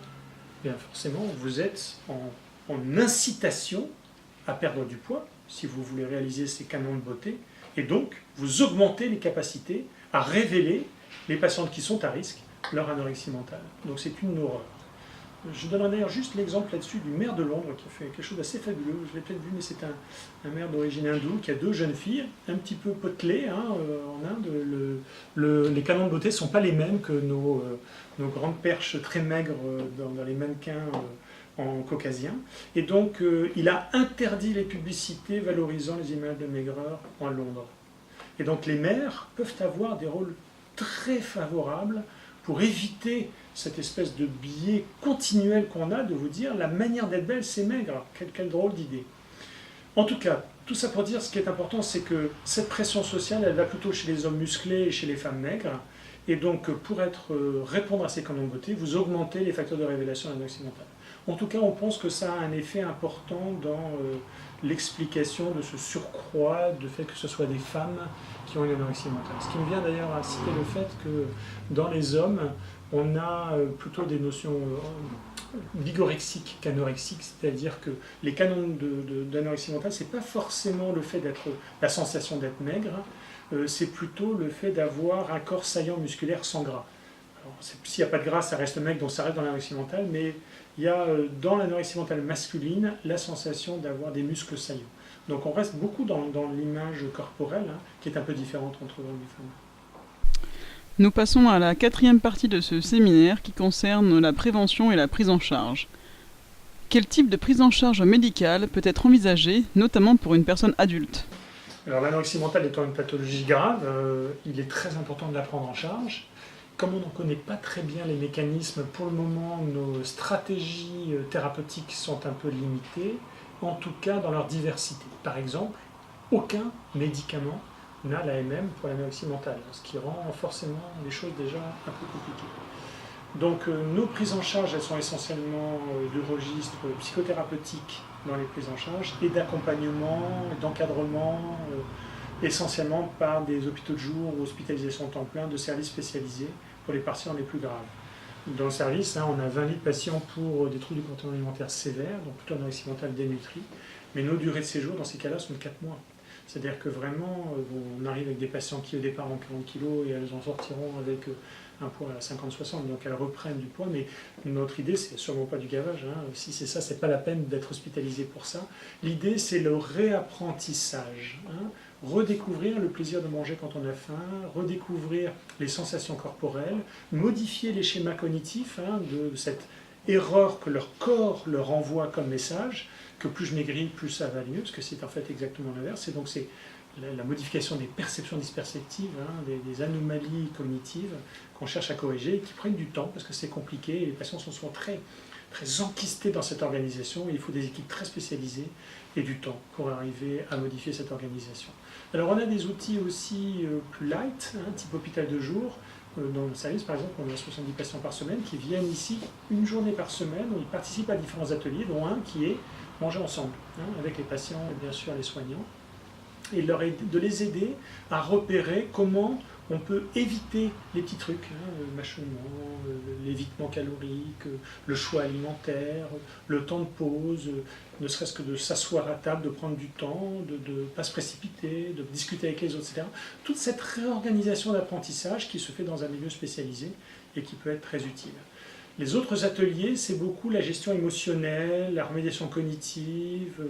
bien forcément, vous êtes en incitation à perdre du poids, si vous voulez réaliser ces canons de beauté, et donc vous augmentez les capacités à révéler les patientes qui sont à risque leur anorexie mentale. Donc c'est une horreur. Je donnerai d'ailleurs juste l'exemple là-dessus du maire de Londres qui a fait quelque chose d'assez fabuleux. Je l'ai peut-être vu, mais c'est un maire d'origine hindoue qui a 2 jeunes filles, un petit peu potelées en Inde. Les canons de beauté ne sont pas les mêmes que nos grandes perches très maigres dans les mannequins en caucasien. Et donc il a interdit les publicités valorisant les images de maigreur en Londres. Et donc les maires peuvent avoir des rôles très favorables pour éviter cette espèce de biais continuel qu'on a de vous dire la manière d'être belle c'est maigre. Quelle drôle d'idée. En tout cas, tout ça pour dire, ce qui est important, c'est que cette pression sociale, elle va plutôt chez les hommes musclés et chez les femmes maigres. Et donc, pour répondre à ces canons de beauté, vous augmentez les facteurs de révélation de l'anorexie mentale. En tout cas, on pense que ça a un effet important dans l'explication de ce surcroît, du fait que ce soit des femmes qui ont une anorexie mentale. Ce qui me vient d'ailleurs à citer le fait que dans les hommes, on a plutôt des notions bigorexiques qu'anorexiques, c'est-à-dire que les canons d'anorexie mentale, c'est pas forcément le fait d'être la sensation d'être maigre, c'est plutôt le fait d'avoir un corps saillant musculaire sans gras. S'il n'y a pas de gras, ça reste maigre, donc ça reste dans l'anorexie mentale, mais il y a dans l'anorexie mentale masculine la sensation d'avoir des muscles saillants. Donc on reste beaucoup dans l'image corporelle, qui est un peu différente entre hommes et femmes.
Nous passons à la quatrième partie de ce séminaire qui concerne la prévention et la prise en charge. Quel type de prise en charge médicale peut être envisagé, notamment pour une personne adulte ?
Alors l'anorexie mentale étant une pathologie grave, il est très important de la prendre en charge. Comme on n'en connaît pas très bien les mécanismes, pour le moment, nos stratégies thérapeutiques sont un peu limitées, en tout cas dans leur diversité. Par exemple, aucun médicament n'a l'AMM pour l'anorexie mentale, ce qui rend forcément les choses déjà un peu compliquées. Donc nos prises en charge, elles sont essentiellement de registre psychothérapeutique dans les prises en charge et d'accompagnement, d'encadrement, essentiellement par des hôpitaux de jour ou hospitalisation temps plein de services spécialisés pour les patients les plus graves. Dans le service, on a 20 lits de patients pour des troubles du comportement alimentaire sévères, donc plutôt anorexie mentale dénutrie, mais nos durées de séjour dans ces cas-là sont de 4 mois. C'est-à-dire que vraiment, on arrive avec des patients qui au départ ont 40 kg et elles en sortiront avec un poids à 50-60, donc elles reprennent du poids, mais notre idée, c'est sûrement pas du gavage, hein. Si c'est ça, c'est pas la peine d'être hospitalisé pour ça. L'idée, c'est le réapprentissage, hein. Redécouvrir le plaisir de manger quand on a faim, redécouvrir les sensations corporelles, modifier les schémas cognitifs, hein, de cette erreur que leur corps leur envoie comme message, que plus je maigris, plus ça va mieux, parce que c'est en fait exactement l'inverse. Et donc c'est la modification des perceptions disperceptives, hein, des anomalies cognitives qu'on cherche à corriger et qui prennent du temps, parce que c'est compliqué, et les patients sont souvent très enquistés dans cette organisation, et il faut des équipes très spécialisées et du temps pour arriver à modifier cette organisation. Alors on a des outils aussi plus light, hein, type hôpital de jour. Dans le service, par exemple, on a 70 patients par semaine qui viennent ici une journée par semaine, où ils participent à différents ateliers, dont un qui est manger ensemble, hein, avec les patients et bien sûr les soignants, et de les aider à repérer comment on peut éviter les petits trucs, hein, le mâchonnement, l'évitement calorique, le choix alimentaire, le temps de pause, ne serait-ce que de s'asseoir à table, de prendre du temps, de ne pas se précipiter, de discuter avec les autres, etc. Toute cette réorganisation d'apprentissage qui se fait dans un milieu spécialisé et qui peut être très utile. Les autres ateliers, c'est beaucoup la gestion émotionnelle, la remédiation cognitive,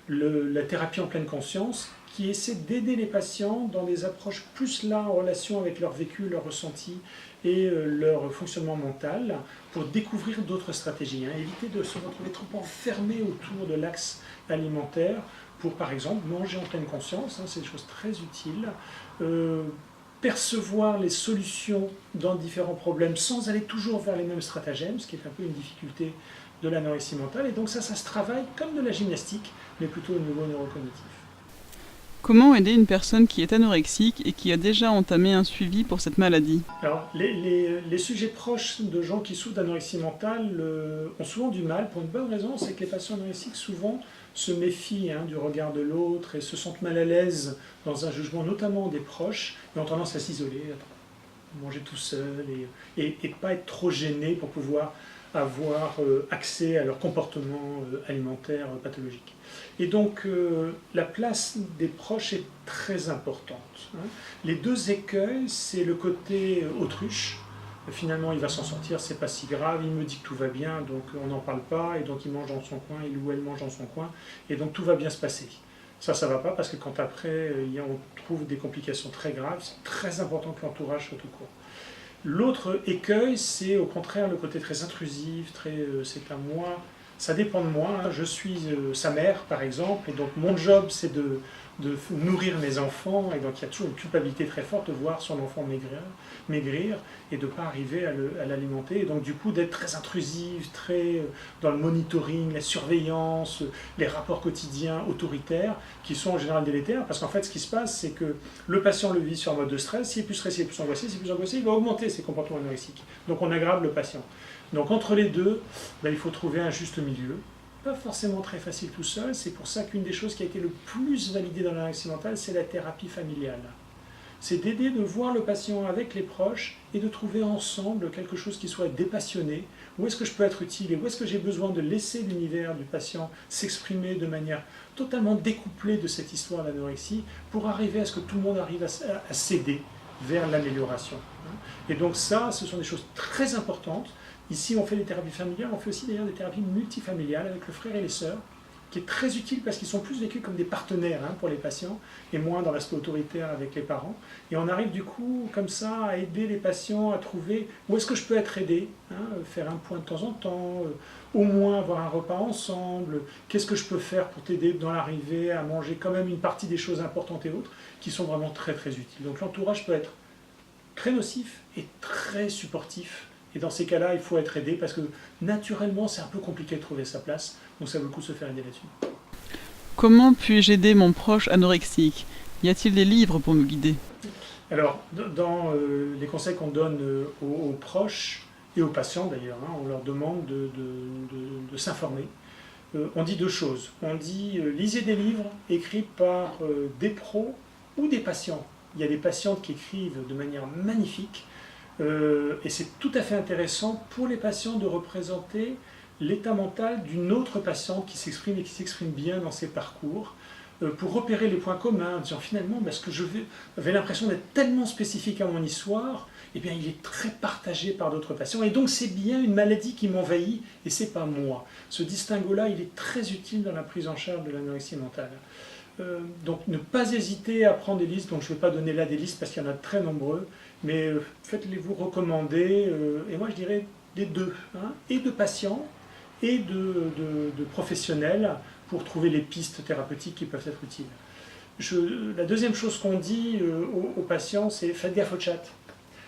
la thérapie en pleine conscience, qui essaie d'aider les patients dans des approches plus là en relation avec leur vécu, leur ressenti et leur fonctionnement mental pour découvrir d'autres stratégies, hein. Éviter de se retrouver trop enfermé autour de l'axe alimentaire pour, par exemple, manger en pleine conscience, hein, c'est des choses très utiles. Percevoir les solutions dans différents problèmes sans aller toujours vers les mêmes stratagèmes, ce qui est un peu une difficulté de l'anorexie mentale. Et donc ça se travaille comme de la gymnastique, mais plutôt au niveau neurocognitif.
Comment aider une personne qui est anorexique et qui a déjà entamé un suivi pour cette maladie?
Alors, les sujets proches de gens qui souffrent d'anorexie mentale ont souvent du mal, pour une bonne raison, c'est que les patients anorexiques souvent se méfient, hein, du regard de l'autre et se sentent mal à l'aise dans un jugement, notamment des proches, et ont tendance à s'isoler, à manger tout seul et pas être trop gênés pour pouvoir avoir accès à leur comportement alimentaire pathologique. Et donc la place des proches est très importante, hein. Les deux écueils, c'est le côté autruche. Finalement, il va s'en sortir, c'est pas si grave, il me dit que tout va bien, donc on n'en parle pas, et donc il mange dans son coin, il ou elle mange dans son coin, et donc tout va bien se passer. Ça va pas, parce que quand après, on trouve des complications très graves, c'est très important que l'entourage soit au courant. L'autre écueil, c'est au contraire le côté très intrusif, c'est à moi, ça dépend de moi, hein. Je suis sa mère par exemple, et donc mon job c'est de nourrir mes enfants, et donc il y a toujours une culpabilité très forte de voir son enfant maigrir et de ne pas arriver à l'alimenter, et donc du coup d'être très intrusif, très dans le monitoring, la surveillance, les rapports quotidiens autoritaires qui sont en général délétères, parce qu'en fait ce qui se passe c'est que le patient le vit sur un mode de stress, s'il est plus stressé, plus angoissé, il va augmenter ses comportements anorexiques, donc on aggrave le patient. Donc entre les deux, il faut trouver un juste milieu. Pas forcément très facile tout seul, c'est pour ça qu'une des choses qui a été le plus validée dans l'anorexie mentale, c'est la thérapie familiale. C'est d'aider, de voir le patient avec les proches et de trouver ensemble quelque chose qui soit dépassionné. Où est-ce que je peux être utile et où est-ce que j'ai besoin de laisser l'univers du patient s'exprimer de manière totalement découplée de cette histoire d'anorexie pour arriver à ce que tout le monde arrive à céder vers l'amélioration. Et donc ça, ce sont des choses très importantes. Ici, on fait des thérapies familiales, on fait aussi d'ailleurs des thérapies multifamiliales avec le frère et les sœurs, qui est très utile parce qu'ils sont plus vécus comme des partenaires, hein, pour les patients, et moins dans l'aspect autoritaire avec les parents. Et on arrive du coup, comme ça, à aider les patients à trouver où est-ce que je peux être aidé, hein, faire un point de temps en temps, au moins avoir un repas ensemble, qu'est-ce que je peux faire pour t'aider dans l'arrivée à manger quand même une partie des choses importantes et autres, qui sont vraiment très très utiles. Donc l'entourage peut être très nocif et très supportif. Et dans ces cas-là, il faut être aidé parce que naturellement, c'est un peu compliqué de trouver sa place. Donc ça vaut le coup de se faire aider là-dessus.
Comment puis-je aider mon proche anorexique? Y a-t-il des livres pour me guider?
Alors, dans les conseils qu'on donne aux proches et aux patients d'ailleurs, hein, on leur demande de s'informer. On dit deux choses. On dit lisez des livres écrits par des pros ou des patients. Il y a des patientes qui écrivent de manière magnifique. Et c'est tout à fait intéressant pour les patients de représenter l'état mental d'une autre patiente qui s'exprime et qui s'exprime bien dans ses parcours. pour repérer les points communs, en disant finalement, ce que j'avais l'impression d'être tellement spécifique à mon histoire, eh bien, il est très partagé par d'autres patients. Et donc, c'est bien une maladie qui m'envahit et c'est pas moi. Ce distinguo-là, il est très utile dans la prise en charge de l'anorexie mentale. Donc, ne pas hésiter à prendre des listes. Donc, je ne vais pas donner là des listes parce qu'il y en a de très nombreux, mais faites-les-vous recommander. Et moi, je dirais des deux, hein, et de patients et de professionnels pour trouver les pistes thérapeutiques qui peuvent être utiles. La deuxième chose qu'on dit aux patients, c'est faites gaffe au chat.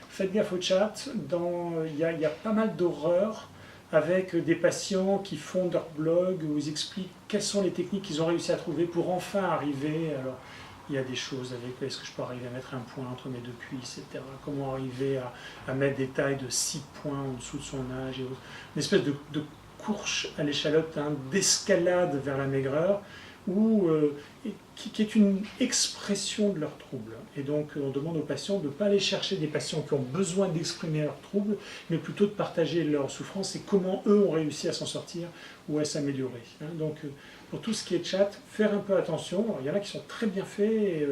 Faites gaffe au chat, il y a pas mal d'horreurs avec des patients qui font leur blog où ils expliquent quelles sont les techniques qu'ils ont réussi à trouver pour enfin arriver. Alors, il y a des choses avec est-ce que je peux arriver à mettre un point entre mes deux cuisses, etc. Comment arriver à mettre des tailles de 6 points en dessous de son âge. Et une espèce de course à l'échalote, hein, d'escalade vers la maigreur, qui est une expression de leurs troubles. Et donc on demande aux patients de ne pas aller chercher des patients qui ont besoin d'exprimer leurs troubles, mais plutôt de partager leurs souffrances et comment eux ont réussi à s'en sortir ou à s'améliorer. Hein. Donc pour tout ce qui est chat, faire un peu attention. Alors, il y en a qui sont très bien faits,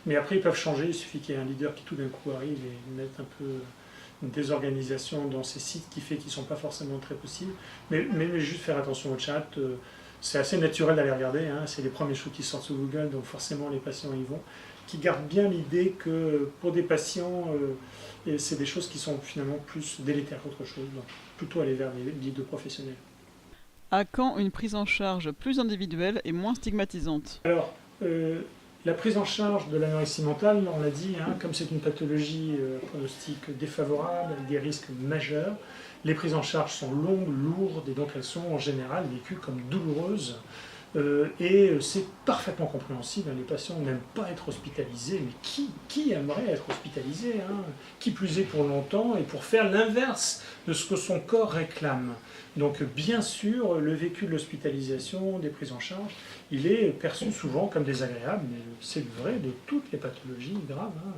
mais après ils peuvent changer. Il suffit qu'il y ait un leader qui tout d'un coup arrive et mette un peu une désorganisation dans ces sites qui fait qu'ils ne sont pas forcément très possibles. Mais juste faire attention au chat. C'est assez naturel d'aller regarder, hein. C'est les premiers choses qui sortent sur Google, donc forcément les patients y vont, qui gardent bien l'idée que pour des patients, c'est des choses qui sont finalement plus délétères qu'autre chose, donc plutôt aller vers les guides professionnels.
À quand une prise en charge plus individuelle et moins stigmatisante?
Alors, la prise en charge de l'anorexie mentale, on l'a dit, hein, comme c'est une pathologie pronostic défavorable, avec des risques majeurs, les prises en charge sont longues, lourdes, et donc elles sont en général vécues comme douloureuses. Et c'est parfaitement compréhensible, hein, les patients n'aiment pas être hospitalisés, mais qui aimerait être hospitalisé, hein, qui plus est pour longtemps, et pour faire l'inverse de ce que son corps réclame. Donc bien sûr, le vécu de l'hospitalisation, des prises en charge, il est perçu souvent comme désagréable, mais c'est vrai de toutes les pathologies graves. Hein.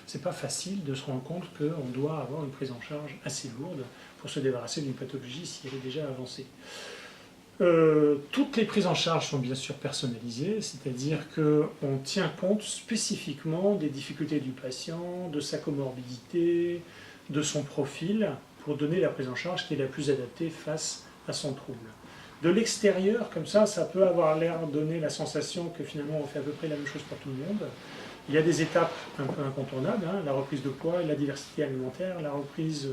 C'est pas facile de se rendre compte qu'on doit avoir une prise en charge assez lourde pour se débarrasser d'une pathologie si elle est déjà avancée. Toutes les prises en charge sont bien sûr personnalisées, c'est-à-dire qu'on tient compte spécifiquement des difficultés du patient, de sa comorbidité, de son profil, pour donner la prise en charge qui est la plus adaptée face à son trouble. De l'extérieur, comme ça peut avoir l'air de donner la sensation que finalement on fait à peu près la même chose pour tout le monde. Il y a des étapes un peu incontournables, hein, la reprise de poids, la diversité alimentaire, la reprise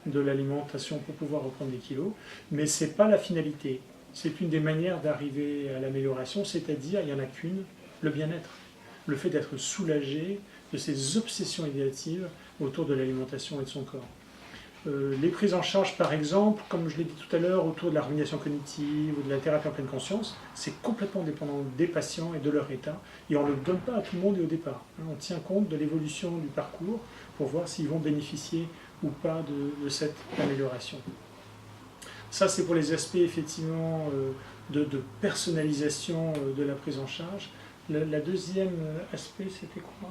de l'alimentation pour pouvoir reprendre des kilos, mais ce n'est pas la finalité. C'est une des manières d'arriver à l'amélioration, c'est-à-dire, il n'y en a qu'une, le bien-être. Le fait d'être soulagé de ses obsessions idéatives autour de l'alimentation et de son corps. Les prises en charge, par exemple, comme je l'ai dit tout à l'heure, autour de la rumination cognitive ou de la thérapie en pleine conscience, c'est complètement dépendant des patients et de leur état. Et on ne le donne pas à tout le monde et au départ. On tient compte de l'évolution du parcours pour voir s'ils vont bénéficier ou pas de cette amélioration. Ça, c'est pour les aspects, effectivement, de personnalisation de la prise en charge. La deuxième aspect, c'était quoi ?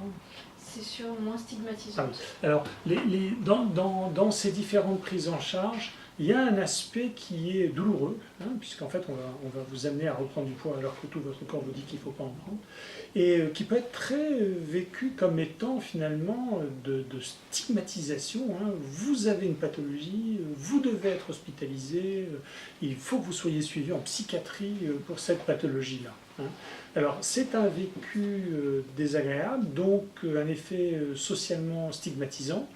C'est sûr, moins stigmatisant.
Ah oui. Alors, dans ces différentes prises en charge, il y a un aspect qui est douloureux, hein, puisqu'en fait, on va vous amener à reprendre du poids alors que tout votre corps vous dit qu'il ne faut pas en prendre, et qui peut être très vécu comme étant finalement de stigmatisation. Hein. Vous avez une pathologie, vous devez être hospitalisé, il faut que vous soyez suivi en psychiatrie pour cette pathologie-là. Hein. Alors, c'est un vécu désagréable, donc un effet socialement stigmatisant,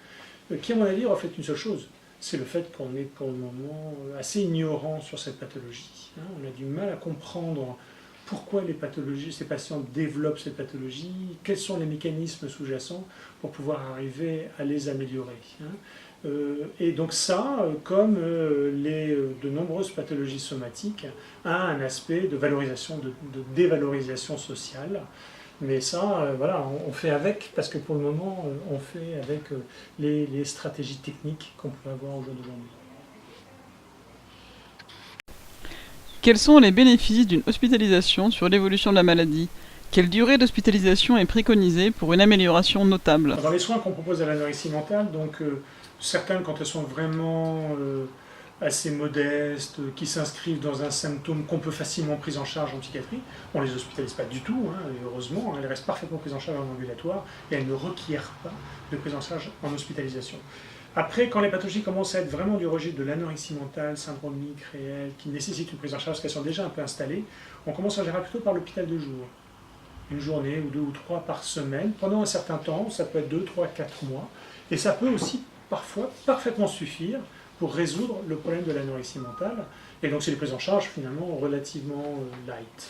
qui, à mon avis, reflète une seule chose. C'est le fait qu'on est pour le moment assez ignorant sur cette pathologie. Hein. On a du mal à comprendre pourquoi ces patients développent cette pathologie, quels sont les mécanismes sous-jacents pour pouvoir arriver à les améliorer. Hein. Et donc ça, comme de nombreuses pathologies somatiques, a un aspect de valorisation, de dévalorisation sociale. Mais ça, voilà, on fait avec, parce que pour le moment, on fait avec les stratégies techniques qu'on peut avoir au jour d'aujourd'hui.
Quels sont les bénéfices d'une hospitalisation sur l'évolution de la maladie? Quelle durée d'hospitalisation est préconisée pour une amélioration notable?
Dans les soins qu'on propose à l'anorexie mentale, donc certaines, quand elles sont vraiment assez modestes, qui s'inscrivent dans un symptôme qu'on peut facilement pris en charge en psychiatrie. On ne les hospitalise pas du tout, hein, et heureusement, elles restent parfaitement prises en charge en ambulatoire et elles ne requièrent pas de prise en charge en hospitalisation. Après, quand les pathologies commencent à être vraiment du registre de l'anorexie mentale, syndromique, réelle, qui nécessitent une prise en charge parce qu'elles sont déjà un peu installées, on commence en général plutôt par l'hôpital de jour. Une journée ou 2 ou 3 par semaine, pendant un certain temps, ça peut être 2, 3, 4 mois, et ça peut aussi parfois parfaitement suffire pour résoudre le problème de l'anorexie mentale, et donc c'est des prises en charge finalement relativement light.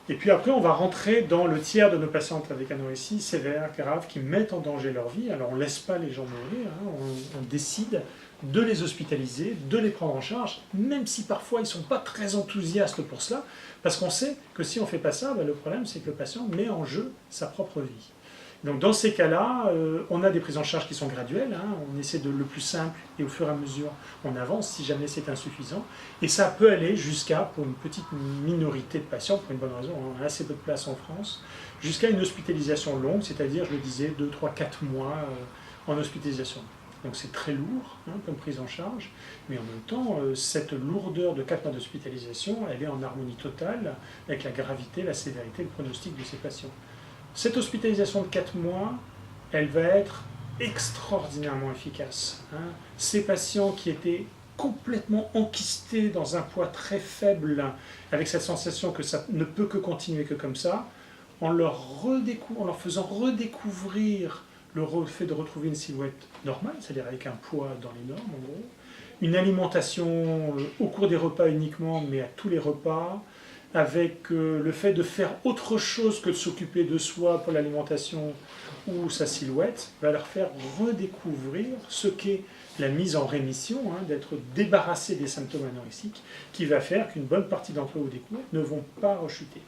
Et puis après, on va rentrer dans le tiers de nos patientes avec anorexie sévère, grave, qui mettent en danger leur vie. Alors on ne laisse pas les gens mourir, hein, on décide de les hospitaliser, de les prendre en charge, même si parfois ils ne sont pas très enthousiastes pour cela, parce qu'on sait que si on ne fait pas ça, le problème c'est que le patient met en jeu sa propre vie. Donc dans ces cas-là, on a des prises en charge qui sont graduelles, hein, on essaie de le plus simple et au fur et à mesure on avance si jamais c'est insuffisant. Et ça peut aller jusqu'à, pour une petite minorité de patients, pour une bonne raison, on a assez peu de place en France, jusqu'à une hospitalisation longue, c'est-à-dire, je le disais, 2, 3, 4 mois en hospitalisation. Donc c'est très lourd hein, comme prise en charge, mais en même temps, cette lourdeur de 4 mois d'hospitalisation, elle est en harmonie totale avec la gravité, la sévérité, le pronostic de ces patients. Cette hospitalisation de 4 mois, elle va être extraordinairement efficace. Hein. Ces patients qui étaient complètement enquistés dans un poids très faible, avec cette sensation que ça ne peut que continuer que comme ça, en leur faisant redécouvrir le fait de retrouver une silhouette normale, c'est-à-dire avec un poids dans les normes en gros, une alimentation au cours des repas uniquement, mais à tous les repas, avec le fait de faire autre chose que de s'occuper de soi pour l'alimentation ou sa silhouette, va leur faire redécouvrir ce qu'est la mise en rémission, hein, d'être débarrassé des symptômes anorexiques, qui va faire qu'une bonne partie d'entre eux au décours ne vont pas rechuter.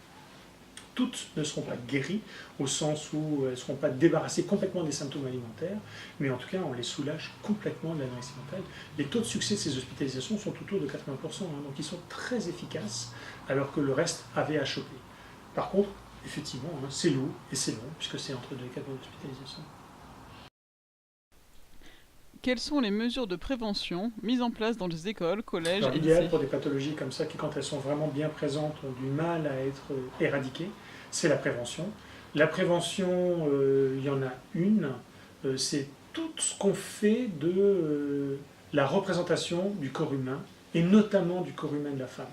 Toutes ne seront pas guéries, au sens où elles ne seront pas débarrassées complètement des symptômes alimentaires, mais en tout cas, on les soulage complètement de l'anorexie mentale. Les taux de succès de ces hospitalisations sont autour de 80%, hein, donc ils sont très efficaces, alors que le reste avait à choper. Par contre, effectivement, hein, c'est lourd et c'est long, puisque c'est entre 2 et 4 mois d'hospitalisation.
Quelles sont les mesures de prévention mises en place dans les écoles, collèges et
l'idéal
lycées?
pour des pathologies comme ça, qui quand elles sont vraiment bien présentes, ont du mal à être éradiquées, c'est la prévention. La prévention, il y en a une, c'est tout ce qu'on fait de la représentation du corps humain, et notamment du corps humain de la femme.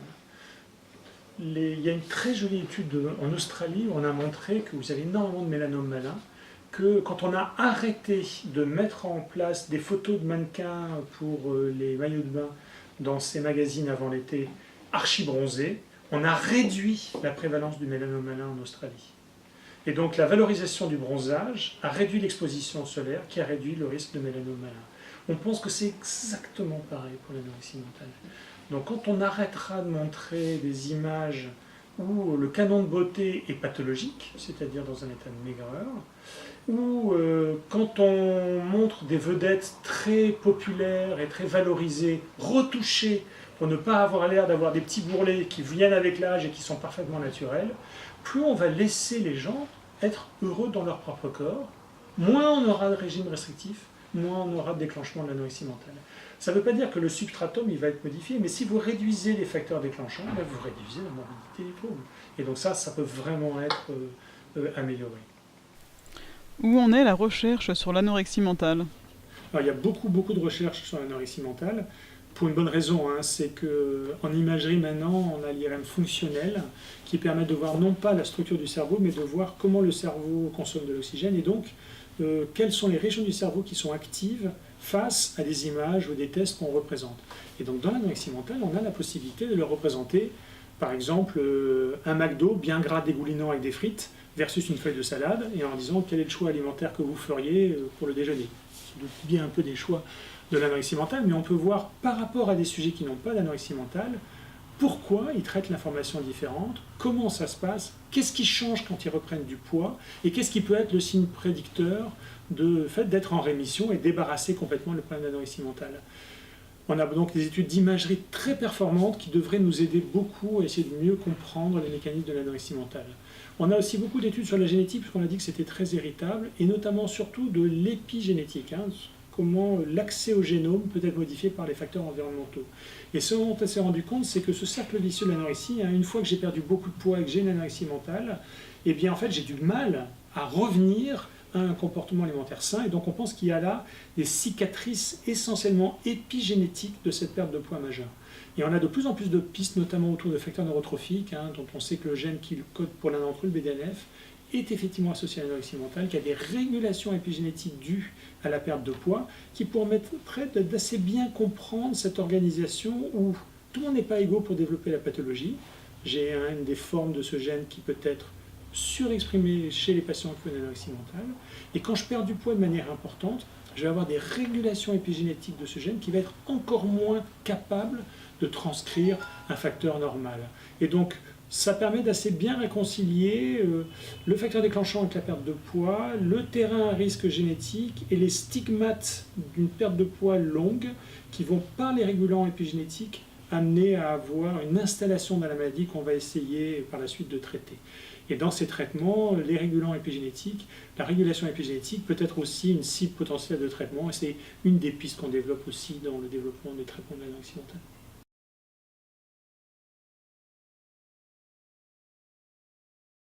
Il y a une très jolie étude en Australie où on a montré que vous avez énormément de mélanome malin, que quand on a arrêté de mettre en place des photos de mannequins pour les maillots de bain dans ces magazines avant l'été archi-bronzés, on a réduit la prévalence du mélanome malin en Australie. Et donc la valorisation du bronzage a réduit l'exposition solaire qui a réduit le risque de mélanome malin. On pense que c'est exactement pareil pour l'anorexie mentale. Donc quand on arrêtera de montrer des images où le canon de beauté est pathologique, c'est-à-dire dans un état de maigreur, ou quand on montre des vedettes très populaires et très valorisées, retouchées, pour ne pas avoir l'air d'avoir des petits bourrelets qui viennent avec l'âge et qui sont parfaitement naturels, plus on va laisser les gens être heureux dans leur propre corps, moins on aura de régime restrictif, moins on aura de déclenchement de l'anorexie mentale. Ça ne veut pas dire que le substratum il va être modifié, mais si vous réduisez les facteurs déclenchants, vous réduisez la morbidité des troubles. Et donc ça peut vraiment être amélioré.
Où en est la recherche sur l'anorexie mentale?
Alors, il y a beaucoup de recherches sur l'anorexie mentale, pour une bonne raison, hein, c'est qu'en imagerie maintenant, on a l'IRM fonctionnel qui permet de voir non pas la structure du cerveau, mais de voir comment le cerveau consomme de l'oxygène, et donc quelles sont les régions du cerveau qui sont actives face à des images ou des tests qu'on représente. Et donc dans l'anorexie mentale, on a la possibilité de le représenter, par exemple, un McDo bien gras dégoulinant avec des frites versus une feuille de salade, et en disant quel est le choix alimentaire que vous feriez pour le déjeuner. C'est bien un peu des choix de l'anorexie mentale, mais on peut voir par rapport à des sujets qui n'ont pas d'anorexie mentale, pourquoi ils traitent l'information différente, comment ça se passe, qu'est-ce qui change quand ils reprennent du poids, et qu'est-ce qui peut être le signe prédicteur de fait d'être en rémission et débarrasser complètement le problème d'anorexie mentale. On a donc des études d'imagerie très performantes qui devraient nous aider beaucoup à essayer de mieux comprendre les mécanismes de l'anorexie mentale. On a aussi beaucoup d'études sur la génétique, puisqu'on a dit que c'était très héritable, et notamment surtout de l'épigénétique. comment l'accès au génome peut être modifié par les facteurs environnementaux. Et ce dont on s'est rendu compte, c'est que ce cercle vicieux de l'anorexie, une fois que j'ai perdu beaucoup de poids et que j'ai une anorexie mentale, eh bien en fait j'ai du mal à revenir à un comportement alimentaire sain, et donc on pense qu'il y a là des cicatrices essentiellement épigénétiques de cette perte de poids majeure. Et on a de plus en plus de pistes, notamment autour de facteurs neurotrophiques, dont on sait que le gène qui code pour l'un d'entre eux, le BDNF, est effectivement associé à l'anorexie mentale, qu'il y a des régulations épigénétiques dues à la perte de poids, qui permettraient d'assez bien comprendre cette organisation où tout le monde n'est pas égaux pour développer la pathologie. J'ai une des formes de ce gène qui peut être surexprimée chez les patients qui ont une anorexie mentale. Et quand je perds du poids de manière importante, je vais avoir des régulations épigénétiques de ce gène qui va être encore moins capable de transcrire un facteur normal. Et donc, ça permet d'assez bien réconcilier le facteur déclenchant avec la perte de poids, le terrain à risque génétique et les stigmates d'une perte de poids longue qui vont, par les régulants épigénétiques, amener à avoir une installation dans la maladie qu'on va essayer par la suite de traiter. Et dans ces traitements, les régulants épigénétiques, la régulation épigénétique peut être aussi une cible potentielle de traitement, et c'est une des pistes qu'on développe aussi dans le développement des traitements de l'anorexie mentale.